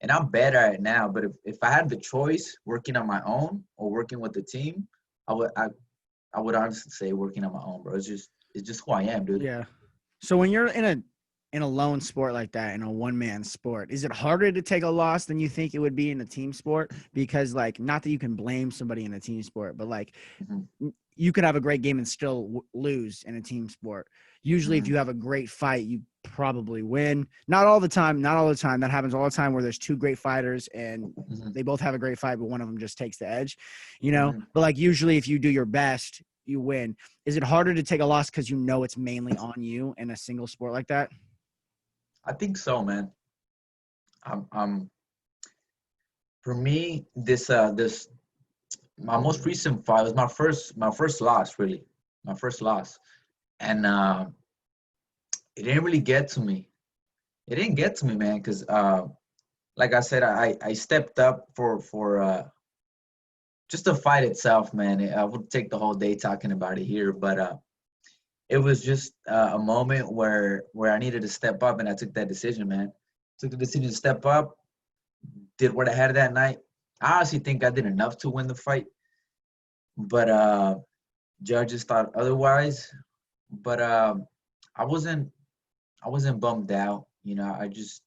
and I'm better at it now. But if I had the choice, working on my own or working with the team, I would honestly say working on my own, bro. It's just who I am, dude. Yeah. So when you're in a lone sport like that, in a one-man sport, is it harder to take a loss than you think it would be in a team sport? Because like, not that you can blame somebody in a team sport, but like you could have a great game and still lose in a team sport. Usually if you have a great fight, you probably win. Not all the time. That happens all the time where there's two great fighters and they both have a great fight, but one of them just takes the edge, but like usually if you do your best, you win. Is it harder to take a loss because it's mainly on you in a single sport like that? I think so, man. For me, this my most recent fight was my first loss, really, my first loss, and it didn't really get to me. It didn't get to me, man, because like I said, I stepped up for just the fight itself, man. I would take the whole day talking about it here, but it was just a moment where I needed to step up, and I took that decision, man. Took the decision to step up, did what I had that night. I honestly think I did enough to win the fight, but judges thought otherwise. But I wasn't bummed out. I just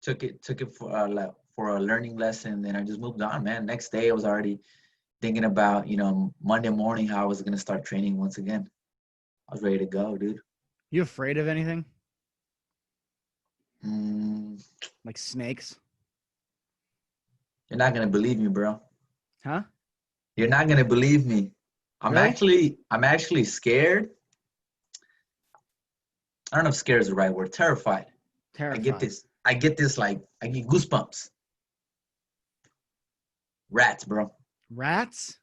took it for a learning lesson, and I just moved on, man. Next day, I was already thinking about Monday morning how I was gonna start training once again. I was ready to go, dude. You afraid of anything? Like snakes? You're not gonna believe me, bro. Huh? You're not gonna believe me. I'm Really? actually scared. I don't know if scared is the right word. Terrified. Terrified. I get goosebumps. Rats, bro. Rats?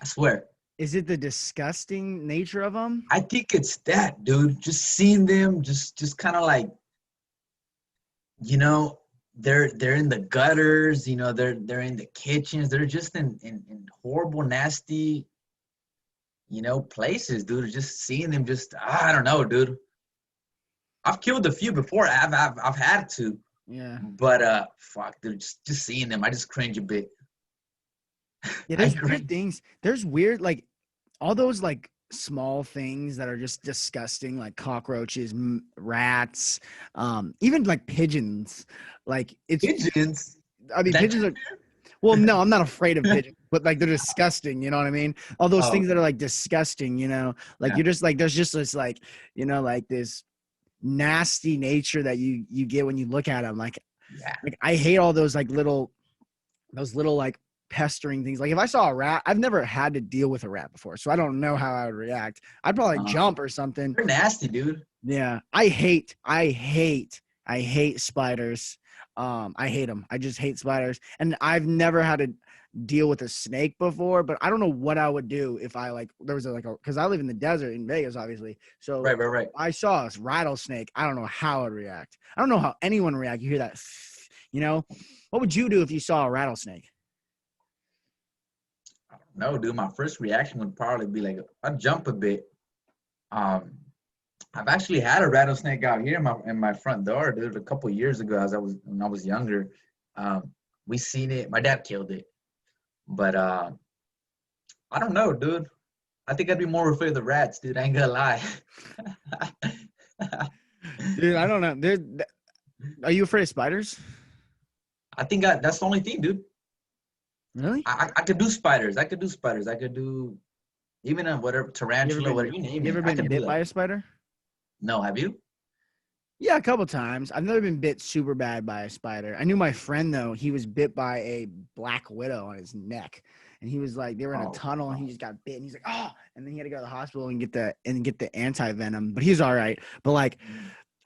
I swear. Is it the disgusting nature of them? I think it's that, dude. Just seeing them, just kind of like, they're in the gutters. They're in the kitchens. They're just in horrible, nasty, places, dude. Just seeing them, I don't know, dude. I've killed a few before. I've had to. Yeah. But fuck, dude. Just seeing them, I just cringe a bit. Yeah, there's weird things. There's weird, like all those like small things that are just disgusting, like cockroaches, rats, even like pigeons. Like it's, Pigeons. I Is mean, that your pigeons are. Well, fear? no, I'm not afraid of pigeons, but like they're disgusting. You know what I mean? All those Oh, things that are like disgusting. Like yeah. you're just like there's just this like like this nasty nature that you get when you look at them. Yeah. Like I hate all those like those little like pestering things. Like if I saw a rat, I've never had to deal with a rat before, so I don't know how I would react. I'd probably Uh, jump or something. they're nasty, dude. Yeah, I hate spiders. I hate them. I just hate spiders, and I've never had to deal with a snake before. But I don't know what I would do if I like there was because I live in the desert in Vegas, obviously. So Right, right, right. I saw a rattlesnake. I don't know how I'd react. I don't know how anyone would react. You hear that, what would you do if you saw a rattlesnake? No, dude. My first reaction would probably be like, I'd jump a bit. Um, I've actually had a rattlesnake out here in my front door, dude. A couple years ago, when I was younger, we seen it. My dad killed it, but I don't know, dude. I think I'd be more afraid of the rats, dude. I ain't gonna lie. Dude, I don't know. Are you afraid of spiders? I think that's the only thing, dude. Really? I could do spiders. I could do spiders. I could do even a whatever You ever tarantula, been whatever you name you it. ever I been could do bit by that. a spider? No, have you? Yeah, a couple times. I've never been bit super bad by a spider. I knew my friend though, he was bit by a black widow on his neck. And he was like, they were in a Oh, tunnel and he just got bit and he's like, oh, and then he had to go to the hospital and get the anti-venom. But he's all right. But like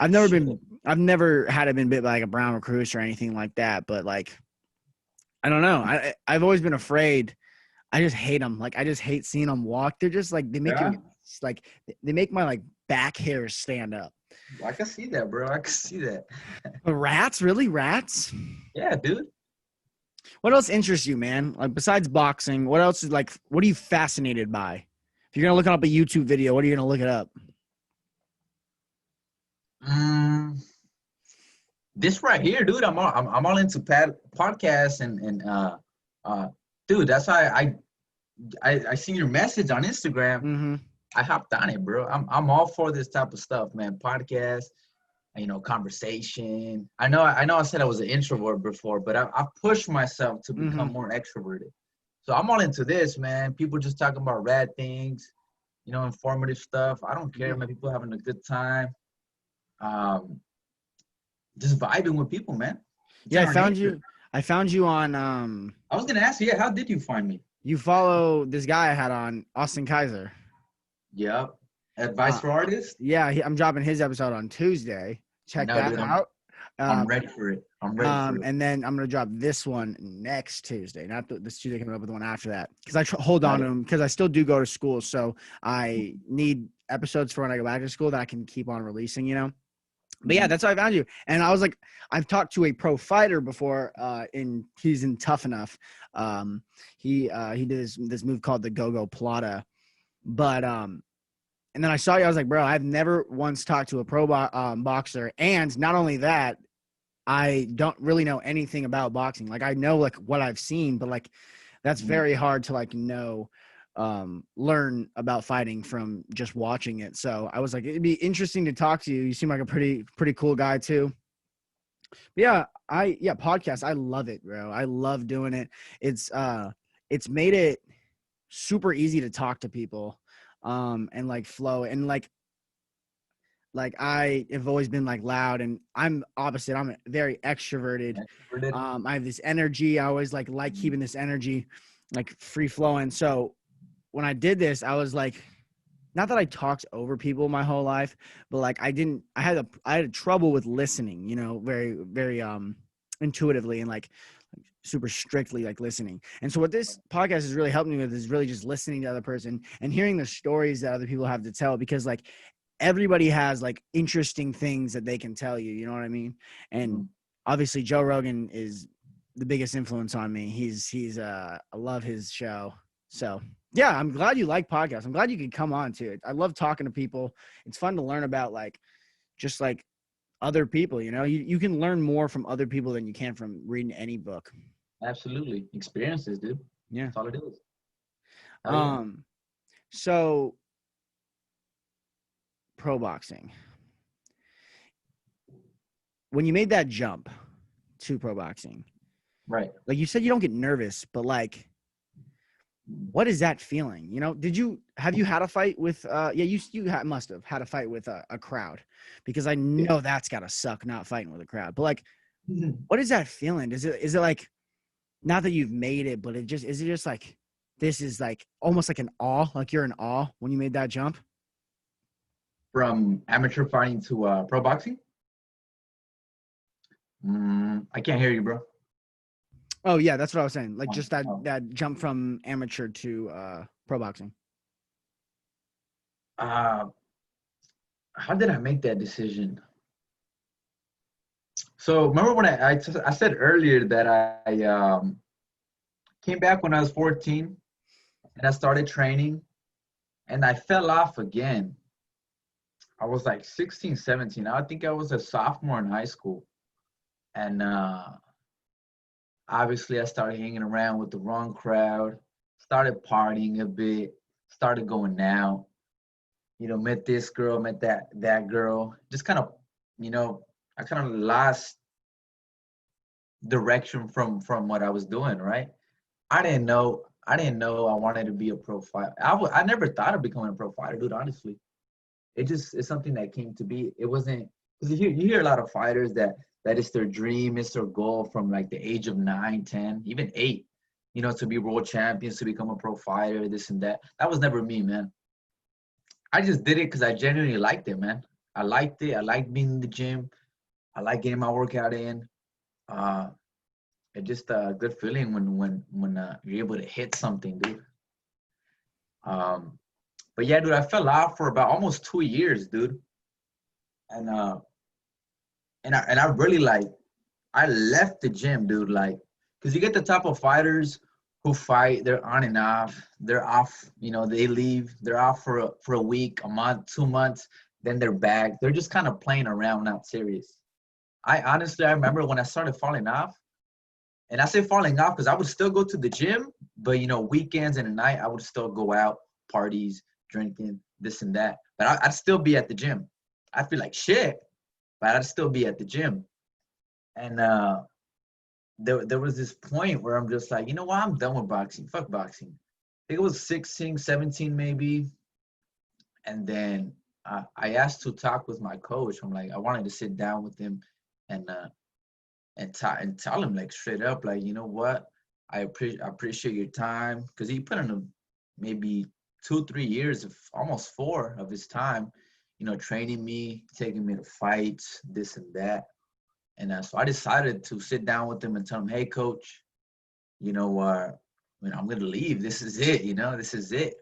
shit. I've never had it been bit by like a brown recluse or anything like that. But like I don't know. I've always been afraid. I just hate them. Like I just hate seeing them walk. They're just like Yeah, like they make my like back hairs stand up. I can see that, bro. I can see that. But rats, really rats? Yeah, dude. What else interests you, man? Like besides boxing, what else is like? What are you fascinated by? If you're gonna look up a YouTube video, what are you gonna look it up? Mm, this right here, dude. I'm all into podcasts uh, dude. That's why I seen your message on Instagram. Mm-hmm. I hopped on it, bro. I'm all for this type of stuff, man. Podcast, conversation. I said I was an introvert before, but I pushed myself to Mm-hmm. become more extroverted. So I'm all into this, man. People just talking about rad things, informative stuff. I don't care, man. People having a good time. Um, just vibing with people, man. It's Yeah, in our nature. I found you on I was gonna ask you, yeah, how did you find me? you follow this guy I had on Austin Kaiser. Yep. Advice Uh for artists? yeah, I'm dropping his episode on Tuesday. I Check know, that dude. out. I'm ready for it. I'm ready for it. And then I'm gonna drop this one next Tuesday, not this Tuesday coming up with the one after that, because hold on Got to it. them because I still do go to school, so I need episodes for when I go back to school that I can keep on releasing. But yeah, that's how I found you. And I was like, I've talked to a pro fighter before. He's in Tough Enough. He did this move called the Go-Go Plata, but and then I saw you. I was like, bro, I've never once talked to a pro boxer, and not only that, I don't really know anything about boxing. Like I know like what I've seen, but like that's very hard to like learn about fighting from just watching it. So I was like, it'd be interesting to talk to you. You seem like a pretty cool guy too. But yeah, podcast. I love it, bro. I love doing it. It's made it super easy to talk to people and like flow and like I have always been like loud and I'm opposite. I'm very extroverted. Extroverted. I have this energy. I always like keeping this energy like free flowing. So when I did this, I was like, not that I talked over people my whole life, but like I had trouble with listening, very, very intuitively and like super strictly like listening. And so what this podcast has really helped me with is really just listening to the other person and hearing the stories that other people have to tell, because like everybody has like interesting things that they can tell you, you know what I mean? And obviously Joe Rogan is the biggest influence on me. I love his show. So yeah, I'm glad you like podcasts. I'm glad you could come on to it. I love talking to people. It's fun to learn about like just like other people, you can learn more from other people than you can from reading any book. Absolutely. Experiences, dude. Yeah. That's all it is. Oh, yeah. Um, so pro boxing, when you made that jump to pro boxing, Right. like you said, you don't get nervous, but like, what is that feeling? You know, have you had a fight with, must have had a fight with a crowd, because I Yeah. know that's gotta suck not fighting with a crowd, but like, Mhm. what is that feeling? Is it like, not that you've made it, but is it just like, this is like almost like an awe, like you're in awe when you made that jump? From amateur fighting to pro boxing? I can't hear you, bro. Oh yeah, that's what I was saying. Like Oh, just that oh. that jump from amateur to pro boxing. Uh, how did I make that decision? So remember when I said earlier that I came back when I was 14 and I started training and I fell off again. I was like 16, 17. I think I was a sophomore in high school. And obviously I started hanging around with the wrong crowd, started partying a bit, started going out, met this girl, met that girl. Just kind of, I kind of lost direction from what I was doing, right? I didn't know I wanted to be a pro fighter. I never thought of becoming a pro fighter, dude, honestly. It's something that came to be. It wasn't, because you hear a lot of fighters that is their dream, it's their goal from like the age of 9, 10, even 8, to be world champions, to become a pro fighter, this and that. That was never me, man. I just did it because I genuinely liked it, man. I liked it. I liked being in the gym. I like getting my workout in. Uh, it's just a good feeling when you're able to hit something, dude. Um, but yeah, dude, I fell out for about almost 2 years, dude. And I really like I left the gym, dude. Like, because you get the type of fighters who fight, they're on and off. They're off, they leave. They're off for a week, a month, 2 months, then they're back. They're just kind of playing around, not serious. I remember when I started falling off, and I say falling off because I would still go to the gym, but weekends and at night I would still go out, parties, drinking, this and that. But I'd still be at the gym. I'd feel like shit, but I'd still be at the gym. And there was this point where I'm just like, you know what? I'm done with boxing. Fuck boxing. I think it was 16, 17 maybe. And then I asked to talk with my coach. I'm like, I wanted to sit down with him and tell him like straight up, like, you know what? I appreciate your time, because he put in maybe 2, 3 years, of almost 4 of his time, training me, taking me to fights, this and that. So I decided to sit down with him and tell him, hey, coach, I'm going to leave. This is it, this is it.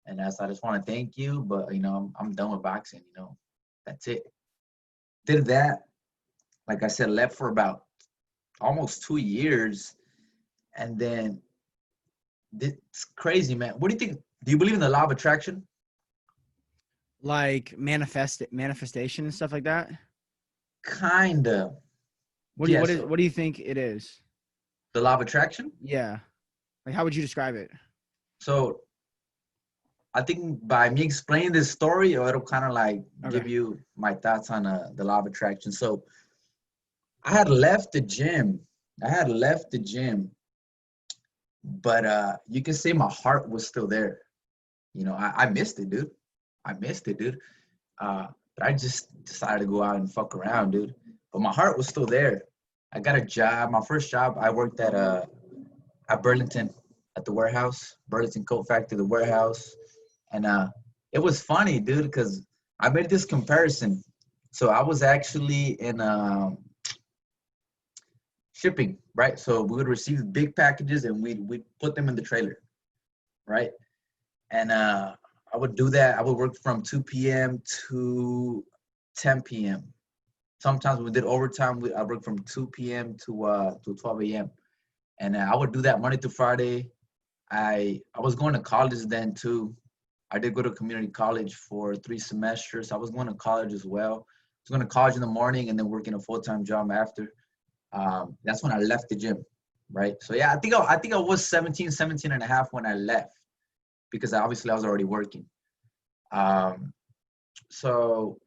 And so I just want to thank you, but, I'm done with boxing, that's it. Did that. Like I said, left for about almost 2 years. And then it's crazy, man. What do you think? Do you believe in the law of attraction? Like manifestation and stuff like that? Kind of. What do you Yeah, what is so what do you think it is? the law of attraction? Yeah. Like how would you describe it? So I think by me explaining this story, it'll kind of like Okay. give you my thoughts on the law of attraction. So I had left the gym. But you can say my heart was still there. I missed it, dude. But I just decided to go out and fuck around, dude. But my heart was still there. I got a job. My first job, I worked at Burlington, at the warehouse, Burlington Coat Factory, the warehouse. And it was funny, dude, because I made this comparison. So I was actually in shipping, right? So we would receive big packages and we'd put them in the trailer, right? And I would do that. I would work from 2 p.m. to 10 p.m. Sometimes we did overtime. I worked from 2 p.m. to 12 a.m. And I would do that Monday through Friday. I was going to college then too. I did go to community college for 3 semesters. I was going to college as well. I was going to college in the morning and then working a full-time job after. That's when I left the gym, right? So yeah, I think I was 17 and a half when I left, because obviously I was already working. So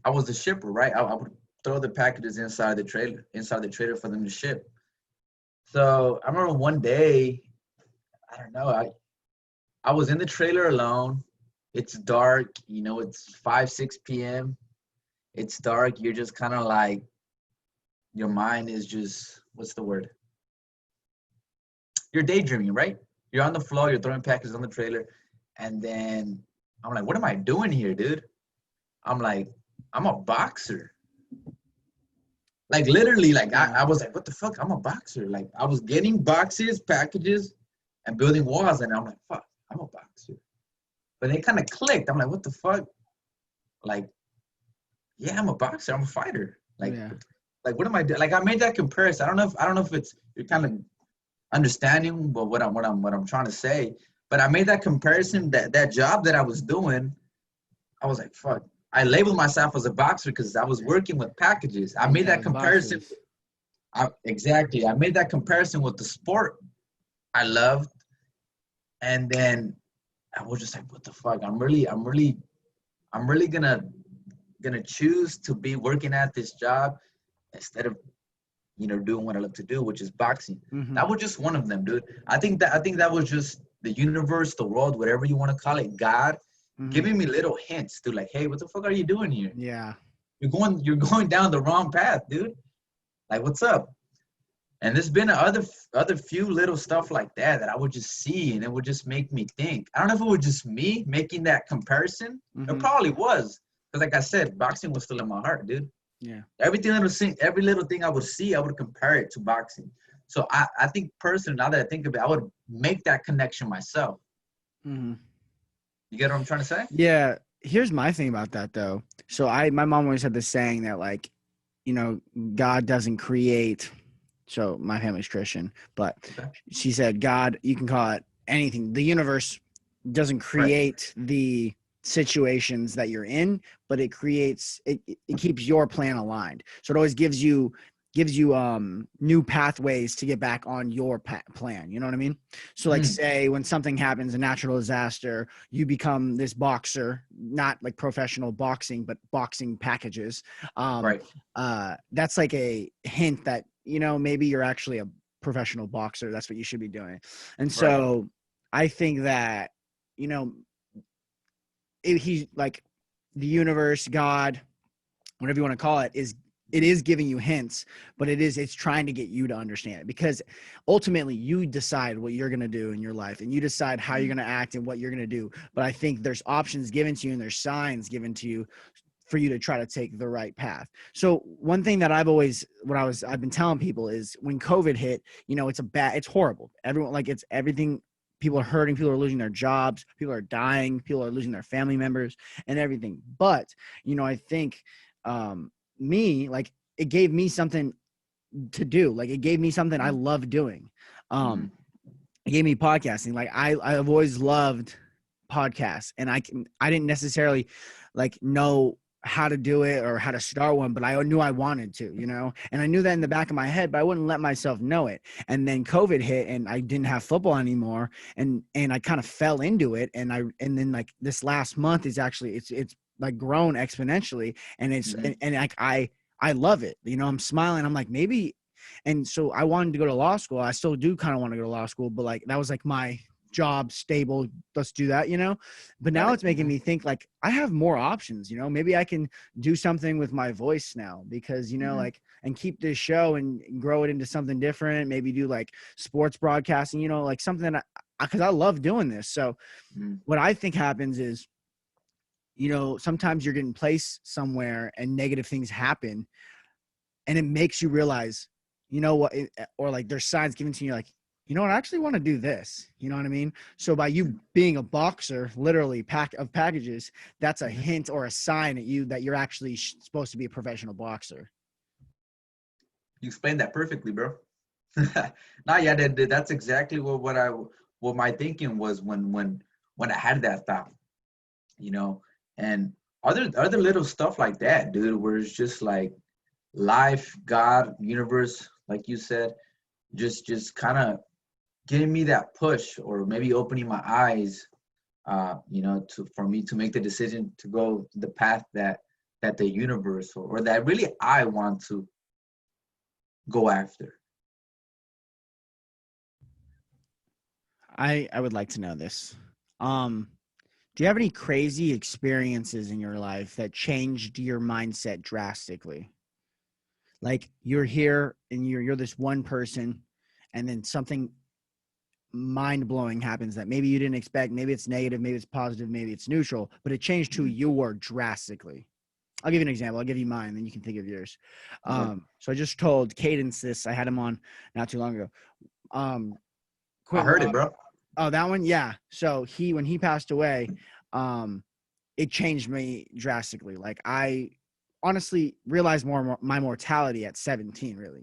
I was the shipper, right? I would throw the packages inside the trailer for them to ship. So I remember one day, I don't know, I was in the trailer alone. It's dark, it's 5, 6 p.m. It's dark. You're just kind of like, your mind is just, what's the word? You're daydreaming, right? You're on the floor, you're throwing packages on the trailer. And then I'm like, what am I doing here, dude? I'm like, I'm a boxer. Like literally, like I was like, what the fuck? I'm a boxer. Like I was getting boxes, packages, and building walls. And I'm like, fuck, I'm a boxer. But it kind of clicked. I'm like, what the fuck? Like, yeah, I'm a boxer. I'm a fighter. Like what am I doing? Like I made that comparison. I don't know if it's you're kind of understanding what I'm trying to say. But I made that comparison, that job that I was doing, I was like, fuck. I labeled myself as a boxer because I was working with packages. I made that comparison. Exactly. I made that comparison with the sport I loved. And then I was just like, what the fuck? I'm really gonna choose to be working at this job instead of doing what I love to do, which is boxing. Mm-hmm. That was just one of them, dude. I think that was just the universe, the world, whatever you want to call it, God, giving me little hints to like, hey, what the fuck are you doing here? Yeah. You're going down the wrong path, dude. Like, what's up? And there's been other few little stuff like that I would just see, and it would just make me think. I don't know if it was just me making that comparison. It probably was, because like I said, boxing was still in my heart, dude. Yeah. Every little thing I would see, I would compare it to boxing. So I think personally, now that I think of it, I would make that connection myself. Mm-hmm. You get what I'm trying to say? Yeah. Here's my thing about that though. So my mom always had this saying that like, God doesn't create. So my family's Christian, but she said, God, you can call it anything. The universe doesn't create the situations that you're in, but it creates, it keeps your plan aligned. So it always gives you new pathways to get back on your plan. You know what I mean? So like say when something happens, a natural disaster, you become this boxer, not like professional boxing, but boxing packages. That's like a hint that, maybe you're actually a professional boxer. That's what you should be doing. And so I think that, he's like the universe, God, whatever you want to call it, it is giving you hints, but it's trying to get you to understand it, because ultimately you decide what you're going to do in your life, and you decide how you're going to act and what you're going to do. But I think there's options given to you and there's signs given to you for you to try to take the right path. So one thing that I've been telling people is when COVID hit, it's horrible. Everyone, like, it's everything. People are hurting. People are losing their jobs. People are dying. People are losing their family members and everything. But, I think, me, like, it gave me something to do. Like, it gave me something I love doing. It gave me podcasting. Like, I've always loved podcasts, and I didn't necessarily like know how to do it or how to start one, but I knew I wanted to, and I knew that in the back of my head, but I wouldn't let myself know it. And then COVID hit and I didn't have football anymore. And I kind of fell into it. And then like this last month is actually, it's like grown exponentially, and it's, and like, I love it. I'm smiling. I'm like, maybe. And so I wanted to go to law school. I still do kind of want to go to law school, but like, that was like my job, stable, let's do that, but now it's making me think like I have more options. Maybe I can do something with my voice now, because like, and keep this show and grow it into something different, maybe do like sports broadcasting, like something that because I love doing this. So what I think happens is, sometimes you're getting placed somewhere and negative things happen, and it makes you realize, what, or like there's signs given to you, like, I actually want to do this. You know what I mean? So by you being a boxer, literally packages, that's a hint or a sign that you're actually supposed to be a professional boxer. You explained that perfectly, bro. That's exactly what my thinking was when I had that thought, and other little stuff like that, dude, where it's just like life, God, universe, like you said, just kind of giving me that push, or maybe opening my eyes for me to make the decision to go the path that the universe or that really I want to go after. I would like to know this. Do you have any crazy experiences in your life that changed your mindset drastically? Like you're here and you're this one person, and then something mind blowing happens that maybe you didn't expect. Maybe it's negative, maybe it's positive, maybe it's neutral, but it changed who you were drastically. I'll give you an example. I'll give you mine, then you can think of yours. Okay. So I just told Cadence this. I had him on not too long ago. I heard it, bro. Oh, that one, yeah. So when he passed away, it changed me drastically. Like I honestly realized more my mortality at 17, really,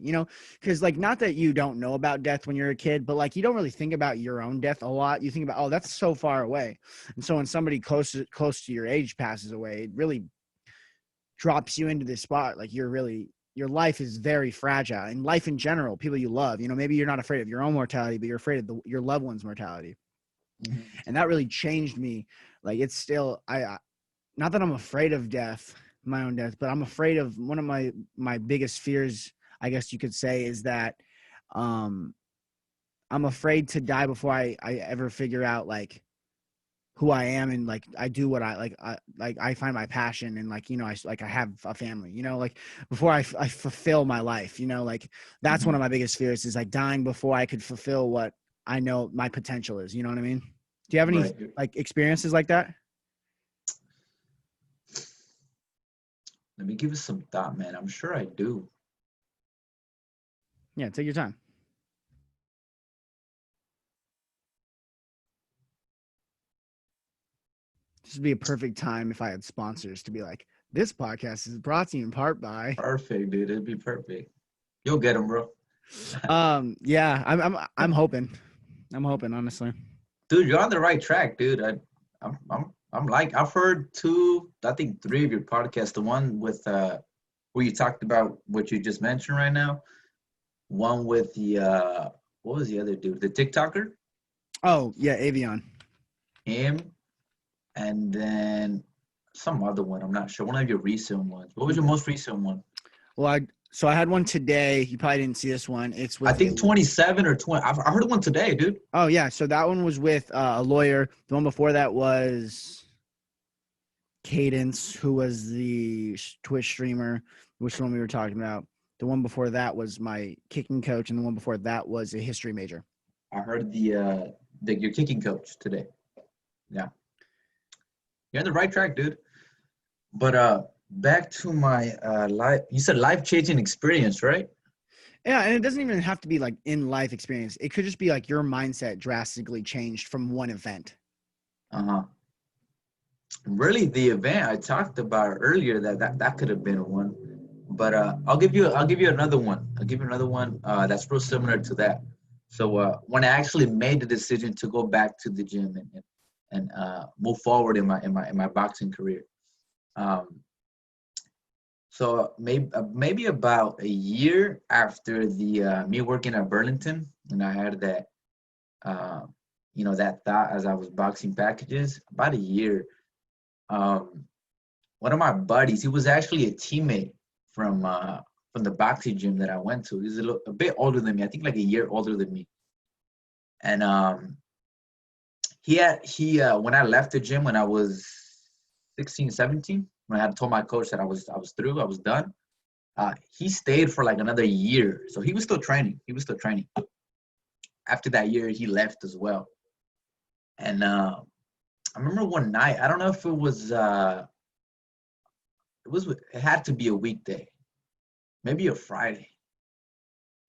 because like not that you don't know about death when you're a kid, but like you don't really think about your own death a lot. You think about, oh, that's so far away. And so when somebody close to your age passes away, it really drops you into this spot. Like your life is very fragile, and life in general, people you love, maybe you're not afraid of your own mortality, but you're afraid of your loved one's mortality. Mm-hmm. And that really changed me. Like it's still, not that I'm afraid of death, my own death, but I'm afraid of one of my biggest fears, I guess you could say, is that I'm afraid to die before I ever figure out like who I am, and like I do what I like. I find my passion, and like I have a family. Like before I fulfill my life. Like that's one of my biggest fears, is like dying before I could fulfill what I know my potential is. You know what I mean? Do you have any Right. like experiences like that? Let me give it some thought, man. I'm sure I do. Yeah, take your time. This would be a perfect time if I had sponsors to be like, this podcast is brought to you in part by. Perfect, dude. It'd be perfect. You'll get them, bro. Yeah, I'm hoping. I'm hoping, honestly. Dude, you're on the right track, dude. I've heard I think three of your podcasts. The one with where you talked about what you just mentioned right now. One with the what was the other dude? The TikToker? Oh, yeah, Avion. Him, and then some other one. I'm not sure. One of your recent ones. What was your most recent one? Well, I had one today. You probably didn't see this one. It's with I think 27 or 20. I heard one today, dude. Oh, yeah. So that one was with a lawyer. The one before that was Cadence, who was the Twitch streamer, which is the one we were talking about. The one before that was my kicking coach, and the one before that was a history major. I heard your kicking coach today. Yeah. You're on the right track, dude. But back to my life. You said life-changing experience, right? Yeah, and it doesn't even have to be like in life experience. It could just be like your mindset drastically changed from one event. Uh-huh. Really, the event I talked about earlier, that could have been one. But I'll give you another one. I'll give you another one that's real similar to that. So when I actually made the decision to go back to the gym and move forward in my boxing career. So maybe about a year after the me working at Burlington, and I had that that thought as I was boxing packages. About a year, one of my buddies, he was actually a teammate from the boxing gym that I went to. He's a bit older than me. I think like a year older than me. And he when I left the gym when I was 16, 17, when I had told my coach that I was through, I was done. He stayed for like another year, so he was still training. After that year, he left as well. And I remember one night. I don't know if it had to be a weekday, maybe a Friday.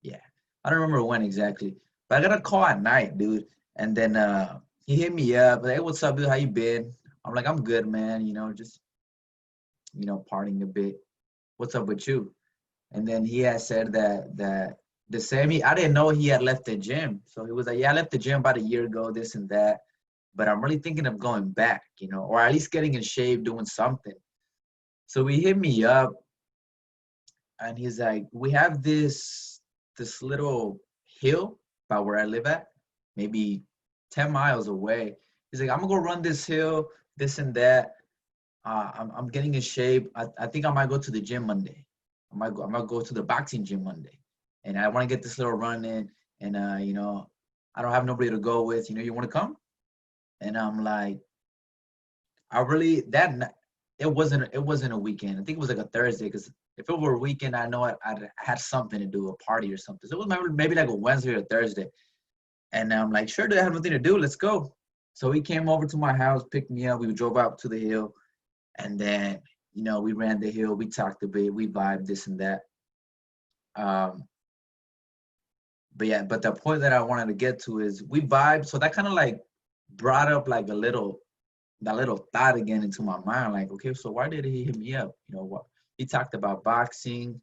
Yeah, I don't remember when exactly, but I got a call at night, dude. And then he hit me up. Hey, what's up, dude? How you been? I'm like, I'm good, man. Just partying a bit. What's up with you? And then he had said that the same. I didn't know he had left the gym, so he was like, yeah, I left the gym about a year ago, this and that. But I'm really thinking of going back, or at least getting in shape, doing something. So he hit me up, and he's like, we have this little hill by where I live at, maybe 10 miles away, He's like, I'm gonna go run this hill, this and that. I'm getting in shape. I think I might go to the gym Monday. I might go to the boxing gym Monday, and I want to get this little run in. And I don't have nobody to go with. You want to come? And I'm like, I really it wasn't a weekend. I think it was like a Thursday, because if it were a weekend, I know I had something to do, a party or something. So it was maybe like a Wednesday or Thursday. And I'm like, sure, I have nothing to do. Let's go. So he came over to my house, picked me up. We drove out to the hill, and then we ran the hill. We talked a bit. We vibed, this and that. But yeah, but the point that I wanted to get to is we vibed. So that kind of like brought up like that little thought again into my mind. Like, okay, so why did he hit me up? What he talked about boxing.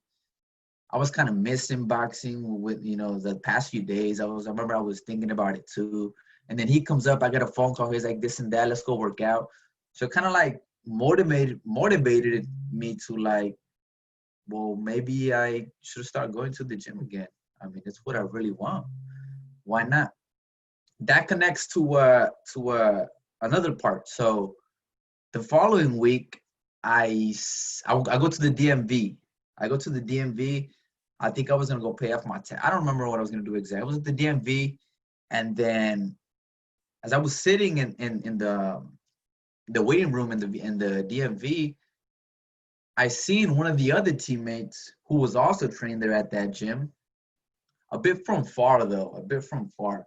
I was kind of missing boxing with the past few days. I remember I was thinking about it too. And then he comes up, I get a phone call. He's like, this and that, let's go work out. So it kind of like motivated me to like, well, maybe I should start going to the gym again. I mean, it's what I really want. Why not? That connects to another part. So the following week, I go to the DMV. I go to the DMV. I think I was gonna go pay off my tax. I don't remember what I was gonna do exactly. I was at the DMV, and then as I was sitting in the waiting room in the DMV, I seen one of the other teammates who was also trained there at that gym. A bit from far though, a bit from far.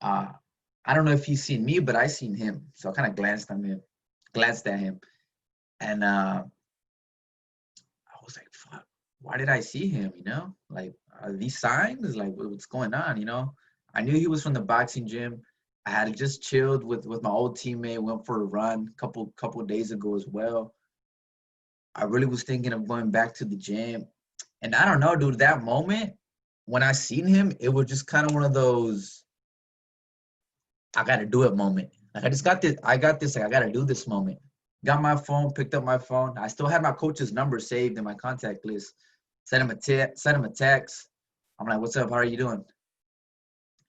I don't know if he's seen me, but I seen him. So I kind of glanced at him, and I was like, "Fuck! Why did I see him? Like, are these signs? Like, what's going on? I knew he was from the boxing gym. I had just chilled with my old teammate. Went for a run couple days ago as well. I really was thinking of going back to the gym, and I don't know, dude. That moment when I seen him, it was just kind of one of those I gotta do it moment. Like I just got this. I got this. Like I gotta do this moment. Got my phone. Picked up my phone. I still had my coach's number saved in my contact list. Sent him a text. I'm like, "What's up? How are you doing?"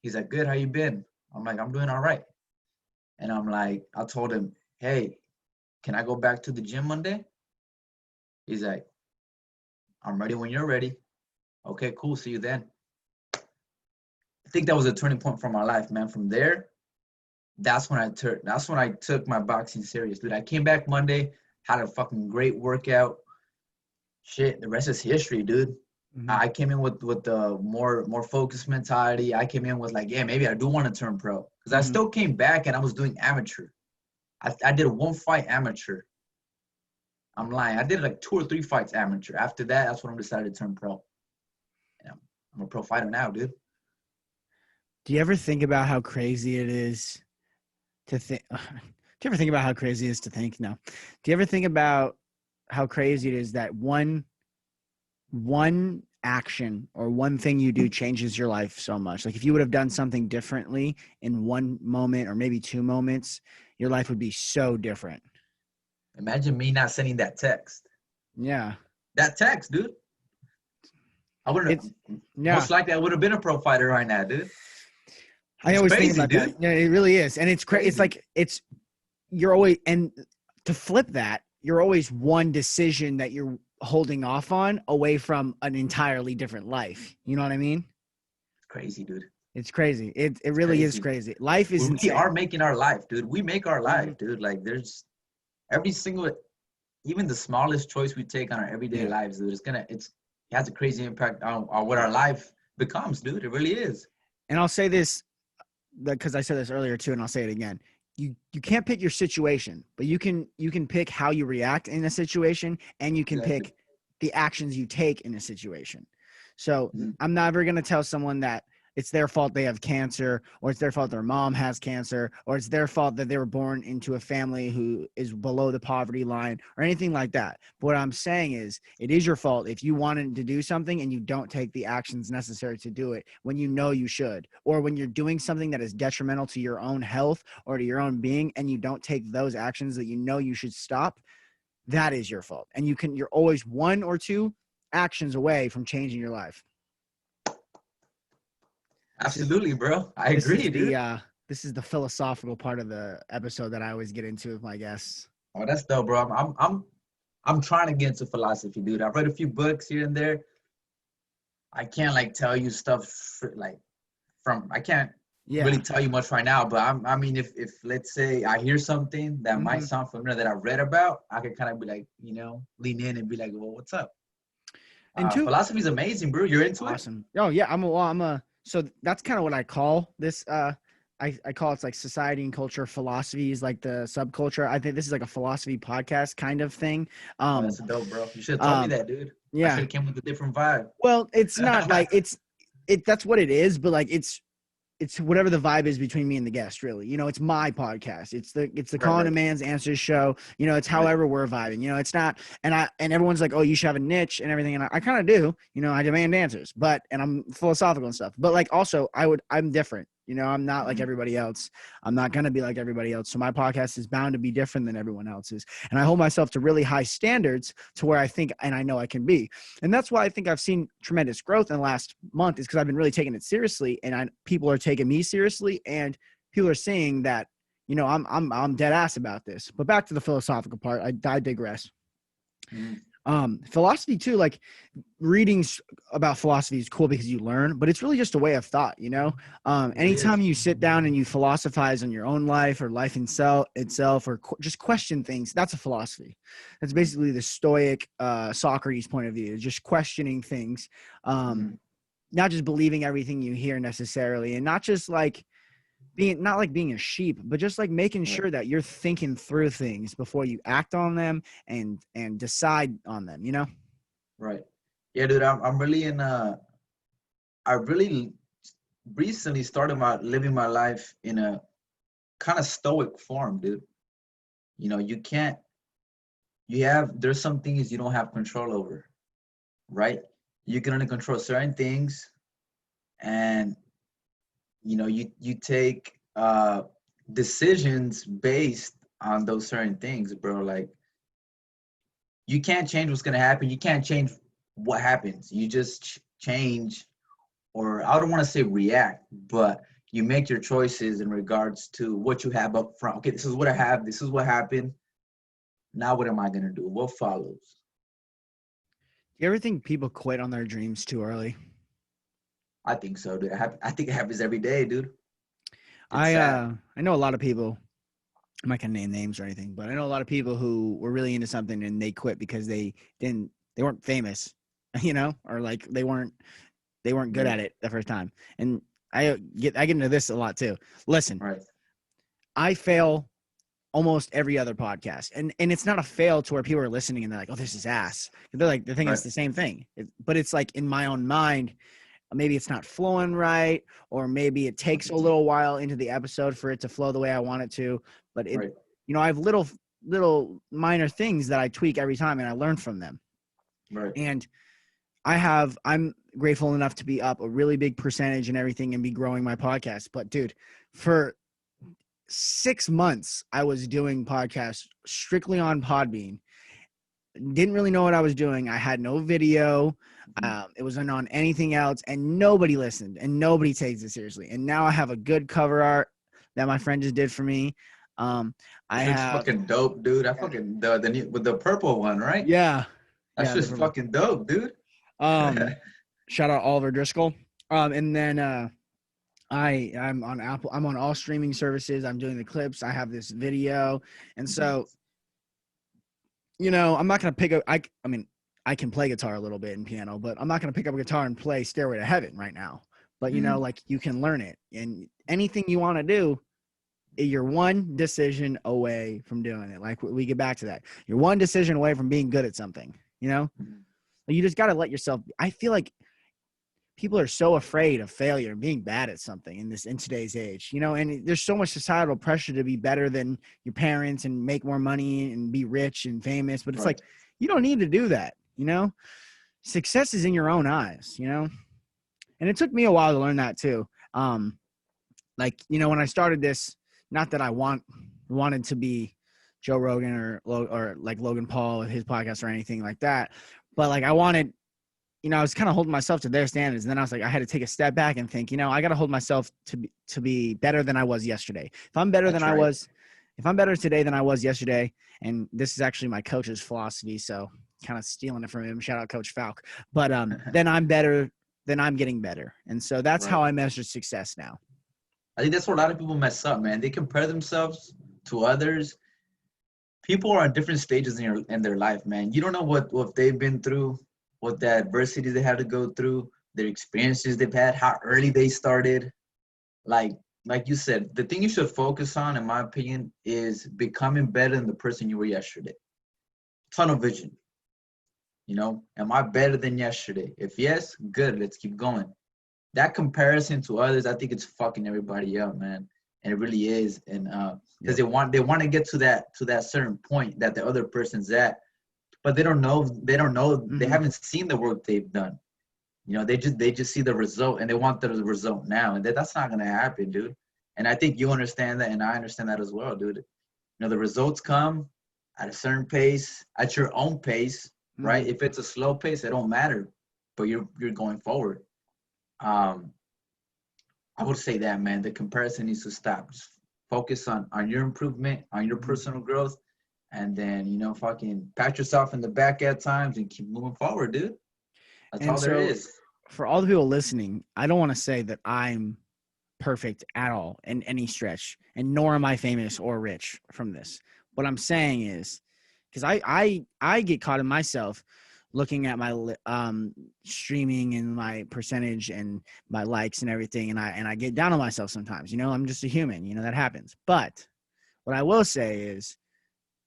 He's like, "Good. How you been?" I'm like, "I'm doing all right." And I'm like, I told him, "Hey, can I go back to the gym Monday?" He's like, "I'm ready when you're ready." Okay, cool. See you then. I think that was a turning point for my life, man. From there, that's when I took my boxing serious, dude. I came back Monday, had a fucking great workout. Shit, the rest is history, dude. Mm-hmm. I came in with the more focused mentality. I came in with like, yeah, maybe I do want to turn pro, because I still came back and I was doing amateur. I did one fight amateur. I'm lying. I did like 2 or 3 fights amateur. After that, that's when I decided to turn pro. And I'm a pro fighter now, dude. Do you ever think about how crazy it is to think? Do you ever think about how crazy it is to think? No. Do you ever think about how crazy it is that one action or one thing you do changes your life so much? Like if you would have done something differently in one moment or maybe 2 moments, your life would be so different. Imagine me not sending that text. Yeah. That text, dude. I wouldn't. Most likely, I would have been a pro fighter right now, dude. I always think about that. Yeah, it really is, and it's crazy. It's like you're always, and to flip that, you're always one decision that you're holding off on away from an entirely different life. You know what I mean? Crazy, dude. It's crazy. It really is crazy. Life is insane. We are making our life, dude. We make our life, dude. Like there's every single, even the smallest choice we take on our everyday lives, dude. It has a crazy impact on what our life becomes, dude. It really is. And I'll say this, because I said this earlier too, and I'll say it again. You can't pick your situation, but you can pick how you react in a situation, and you can pick the actions you take in a situation. So I'm never going to tell someone that it's their fault they have cancer, or it's their fault their mom has cancer, or it's their fault that they were born into a family who is below the poverty line, or anything like that. But what I'm saying is, it is your fault if you wanted to do something and you don't take the actions necessary to do it when you know you should, or when you're doing something that is detrimental to your own health or to your own being, and you don't take those actions that you know you should stop. That is your fault. And you're always 1 or 2 actions away from changing your life. Absolutely, bro. I agree, dude. this is the philosophical part of the episode that I always get into with my guests. Oh, that's dope, bro. I'm trying to get into philosophy, dude. I've read a few books here and there. I can't like tell you stuff I can't Yeah. really tell you much right now, but I mean, if let's say I hear something that might sound familiar that I read about, I could kind of be like, lean in and be like, well, what's up? And Philosophy is amazing, bro. You're into it? awesome. Oh yeah, so that's kind of what I call this. I call it like society and culture. Philosophy is like the subculture. I think this is like a philosophy podcast kind of thing. Oh, that's dope, bro. You should have told me that, dude. I Yeah. should have came with a different vibe. Well, it's not like that's what it is, but like it's whatever the vibe is between me and the guest, really. It's my podcast. It's the Collin Demands Answers show. It's however we're vibing. It's not, and everyone's like, oh, you should have a niche and everything. And I kind of do, I demand answers, and I'm philosophical and stuff. But like also I'm different. I'm not like everybody else. I'm not going to be like everybody else. So my podcast is bound to be different than everyone else's. And I hold myself to really high standards to where I think, and I know I can be. And that's why I think I've seen tremendous growth in the last month is because I've been really taking it seriously and people are taking me seriously and people are seeing that, I'm dead ass about this. But back to the philosophical part, I digress. Philosophy too, like reading about philosophy is cool because you learn, but it's really just a way of thought, anytime you sit down and you philosophize on your own life or life itself or just question things, that's a philosophy. That's basically the Stoic Socrates point of view, just questioning things, not just believing everything you hear necessarily, and not just like being a sheep, but just like making sure that you're thinking through things before you act on them and decide on them, Right. Yeah, dude, I'm really I really recently started living my life in a kind of stoic form, dude. There's some things you don't have control over, right? You can only control certain things, and you take decisions based on those certain things, bro. Like, you can't change what's going to happen. You can't change what happens. You just change, or I don't want to say react, but you make your choices in regards to what you have up front. Okay, this is what I have. This is what happened. Now what am I going to do? What follows? Do you ever think people quit on their dreams too early? I think so, dude. I think it happens every day, dude. I know a lot of people. I'm not gonna name names or anything, but I know a lot of people who were really into something and they quit because they weren't famous, or like they weren't good at it the first time. And I get into this a lot too. Listen, I fail almost every other podcast, and it's not a fail to where people are listening and they're like, oh, this is ass. They're like, they're thinking it's the same thing, but it's like in my own mind. Maybe it's not flowing right, or maybe it takes a little while into the episode for it to flow the way I want it to. But I have little minor things that I tweak every time and I learn from them. Right. And I'm grateful enough to be up a really big percentage and everything and be growing my podcast. But dude, for 6 months, I was doing podcasts strictly on Podbean. Didn't really know what I was doing. I had no video. It wasn't on anything else, and nobody listened, and nobody takes it seriously. And now I have a good cover art that my friend just did for me. I have fucking dope, dude. I fucking with the purple one, right? Yeah, that's just fucking dope, dude. Shout out Oliver Driscoll. And then I'm on Apple. I'm on all streaming services. I'm doing the clips. I have this video, and so. I'm not going to pick up, I mean, I can play guitar a little bit and piano, but I'm not going to pick up a guitar and play Stairway to Heaven right now. But, like you can learn it, and anything you want to do, you're one decision away from doing it. Like we get back to that. You're one decision away from being good at something, you just got to let yourself, I feel like people are so afraid of failure and being bad at something in today's age, and there's so much societal pressure to be better than your parents and make more money and be rich and famous. But it's like, you don't need to do that. Success is in your own eyes, and it took me a while to learn that too. When I started this, not that I wanted to be Joe Rogan or like Logan Paul with his podcast or anything like that, but like I wanted I was kind of holding myself to their standards. And then I was like, I had to take a step back and think, I got to hold myself to be better than I was yesterday. If I'm better That's right. if I'm better today than I was yesterday, and this is actually my coach's philosophy, so kind of stealing it from him. Shout out Coach Falk. But then I'm better, then I'm getting better. And so that's how Right. I measure success now. I think that's where a lot of people mess up, man. They compare themselves to others. People are at different stages in their life, man. You don't know what they've been through, what the adversity they had to go through, their experiences they've had, how early they started. Like like you said, the thing you should focus on, in my opinion, is becoming better than the person you were yesterday. Tunnel vision. Am I better than yesterday? If yes, good. Let's keep going. That comparison to others, I think it's fucking everybody up, man. And it really is. And because Yep. they want to get to that certain point that the other person's at, but they don't know they Mm-hmm. haven't seen the work they've done. They just see the result and they want the result now. And that's not gonna happen, dude. And I think you understand that and I understand that as well, dude. The results come at a certain pace, at your own pace, right? Mm-hmm. If it's a slow pace, it don't matter, but you're going forward. Um, I would say that, man, the comparison needs to stop. Just focus on your improvement, on your Mm-hmm. personal growth, and then fucking pat yourself in the back at times and keep moving forward, dude. That's And all there so is. for all the people listening, I don't want to say that I'm perfect at all in any stretch, and nor am I famous or rich from this. What I'm saying is, because I get caught in myself looking at my streaming and my percentage and my likes and everything, and I get down on myself sometimes. I'm just a human. That happens. But what I will say is,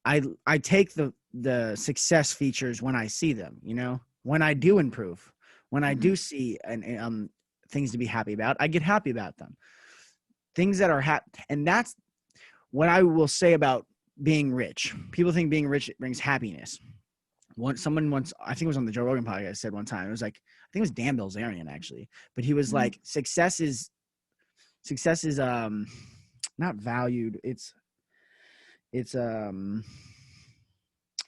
I take the success features when I see them. When I do improve, when I Hmm. do see things to be happy about, I get happy about them. Things that are and that's what I will say about being rich. People think being rich brings happiness. Someone once, I think it was on the Joe Rogan podcast, said one time, it was like, I think it was Dan Bilzerian actually, but he was Hmm. like, success is not valued. It's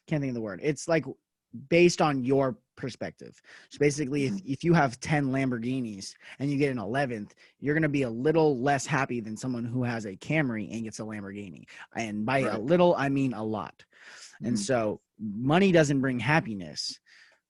can't think of the word. It's like based on your perspective. So basically, Hmm. if you have 10 Lamborghinis and you get an 11th, you're going to be a little less happy than someone who has a Camry and gets a Lamborghini. And by a Right. little, I mean a lot. And Hmm. so money doesn't bring happiness.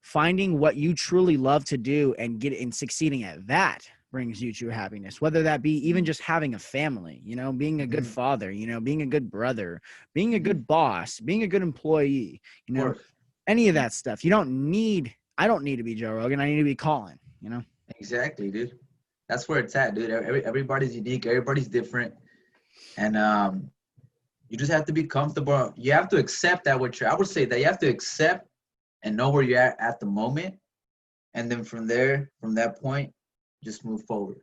Finding what you truly love to do and succeeding at that brings you true happiness, whether that be even just having a family, being a good Hmm. father, being a good brother, being a Hmm. good boss, being a good employee, Of course. any of that stuff. I don't need to be Joe Rogan. I need to be Collin. Exactly, dude. That's where it's at, dude. Everybody's unique. Everybody's different, and you just have to be comfortable. You have to accept that I would say that you have to accept and know where you're at the moment, and then from there, from that point, just move forward.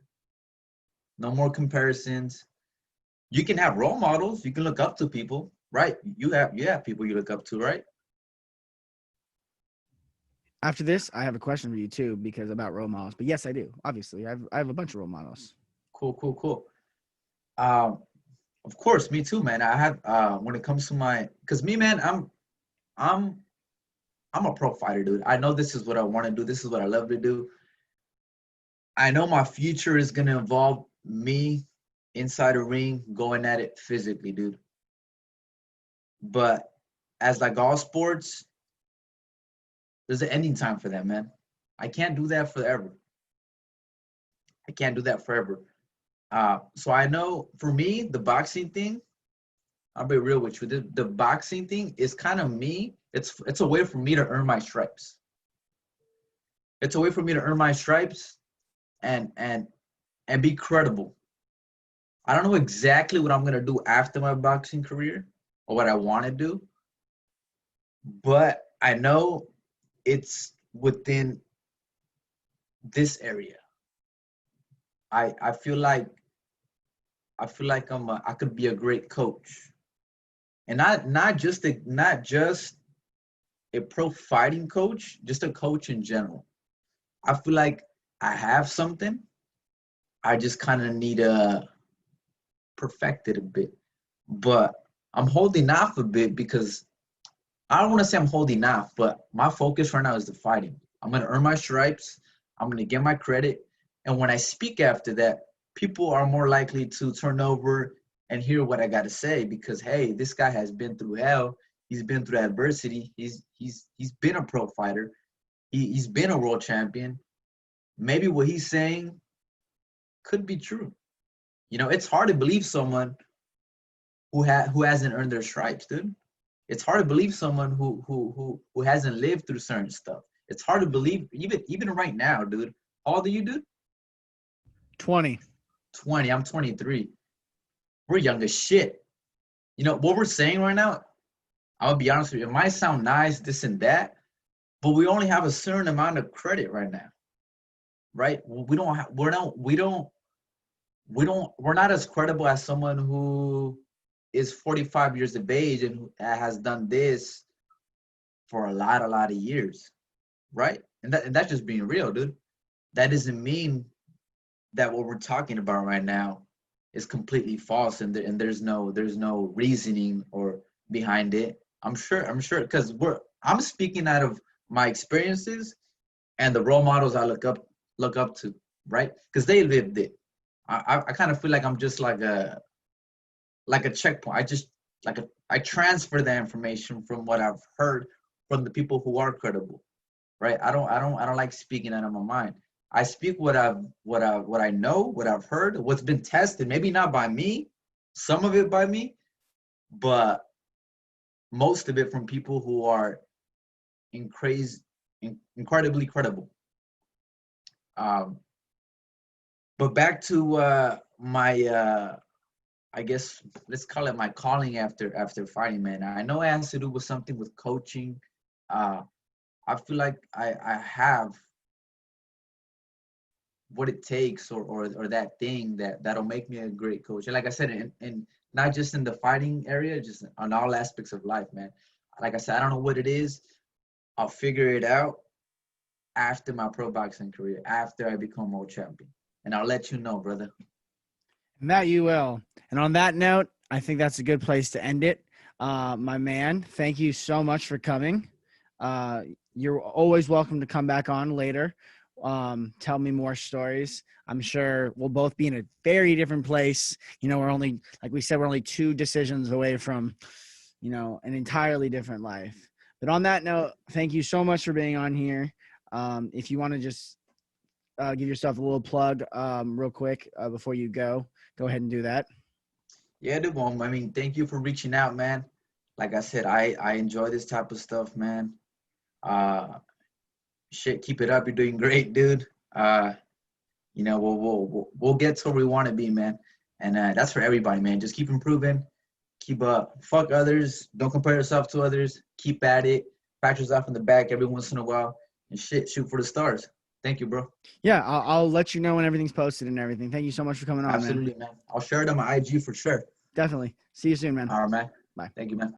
No more comparisons. You can have role models. You can look up to people, right? You have people you look up to, right? After this, I have a question for you too, because about role models. But yes, I do. Obviously, I have a bunch of role models. Cool, cool, cool. Um, of course, me too, man. I have when it comes to because me, man, I'm I'm a pro fighter, dude. I know this is what I want to do. This is what I love to do. I know my future is gonna involve me inside a ring going at it physically, dude. But as like all sports, there's an ending time for that, man. I can't do that forever. I can't do that forever. So I know for me, the boxing thing, I'll be real with you. The boxing thing is kind of me. It's a way for me to earn my stripes. It's a way for me to earn my stripes and be credible. I don't know exactly what I'm gonna do after my boxing career or what I want to do, but I know it's within this area. I feel like I could be a great coach, and not just a pro fighting coach, just a coach in general. I feel like I have something. I just kind of need to perfect it a bit, but I'm holding off a bit because I don't want to say I'm holding off, but my focus right now is the fighting. I'm going to earn my stripes. I'm going to get my credit. And when I speak after that, people are more likely to turn over and hear what I got to say because, hey, this guy has been through hell. He's been through adversity. He's been a pro fighter. He's been a world champion. Maybe what he's saying could be true. You know, it's hard to believe someone who hasn't earned their stripes, dude. It's hard to believe someone who hasn't lived through certain stuff. It's hard to believe even right now, dude. How old are you, dude? 20. 20. I'm 23. We're young as shit. You know what we're saying right now? I'm gonna be honest with you. It might sound nice, this and that, but we only have a certain amount of credit right now, right? We're not as credible as someone who is 45 years of age and who has done this for a lot of years, right? And that's just being real, dude. That doesn't mean that what we're talking about right now is completely false and there's no reasoning or behind it. I'm sure because I'm speaking out of my experiences and the role models I look up to, right? Because they lived it. I kind of feel like I'm just like a checkpoint. I transfer the information from what I've heard from the people who are credible, right? I don't like speaking out of my mind. I speak what I know, what I've heard, what's been tested. Maybe not by me, some of it by me, but most of it from people who are incredibly credible. But back to my I guess let's call it my calling after fighting, man. I know it has to do with something with coaching. I feel like I have what it takes or that thing that'll make me a great coach. And like I said, in not just in the fighting area, just on all aspects of life, man. Like I said, I don't know what it is. I'll figure it out after my pro boxing career, after I become world champion. And I'll let you know, brother. And that you will. And on that note, I think that's a good place to end it. My man, thank you so much for coming. You're always welcome to come back on later. Tell me more stories. I'm sure we'll both be in a very different place. You know, we're only, like we said, we're only 2 decisions away from, you know, an entirely different life. But on that note, thank you so much for being on here. If you want to just give yourself a little plug real quick before you go ahead and do that. Yeah, dude. Well, I mean, thank you for reaching out, man. Like I said, I enjoy this type of stuff, man. Shit, keep it up. You're doing great, dude. You know, we'll get to where we want to be, man. And that's for everybody, man. Just keep improving. Keep fuck others. Don't compare yourself to others. Keep at it. Pat yourself in the back every once in a while. And shit, shoot for the stars. Thank you, bro. Yeah, I'll let you know when everything's posted and everything. Thank you so much for coming on, Absolutely, man. I'll share it on my IG for sure. Definitely. See you soon, man. All right, man. Bye. Thank you, man.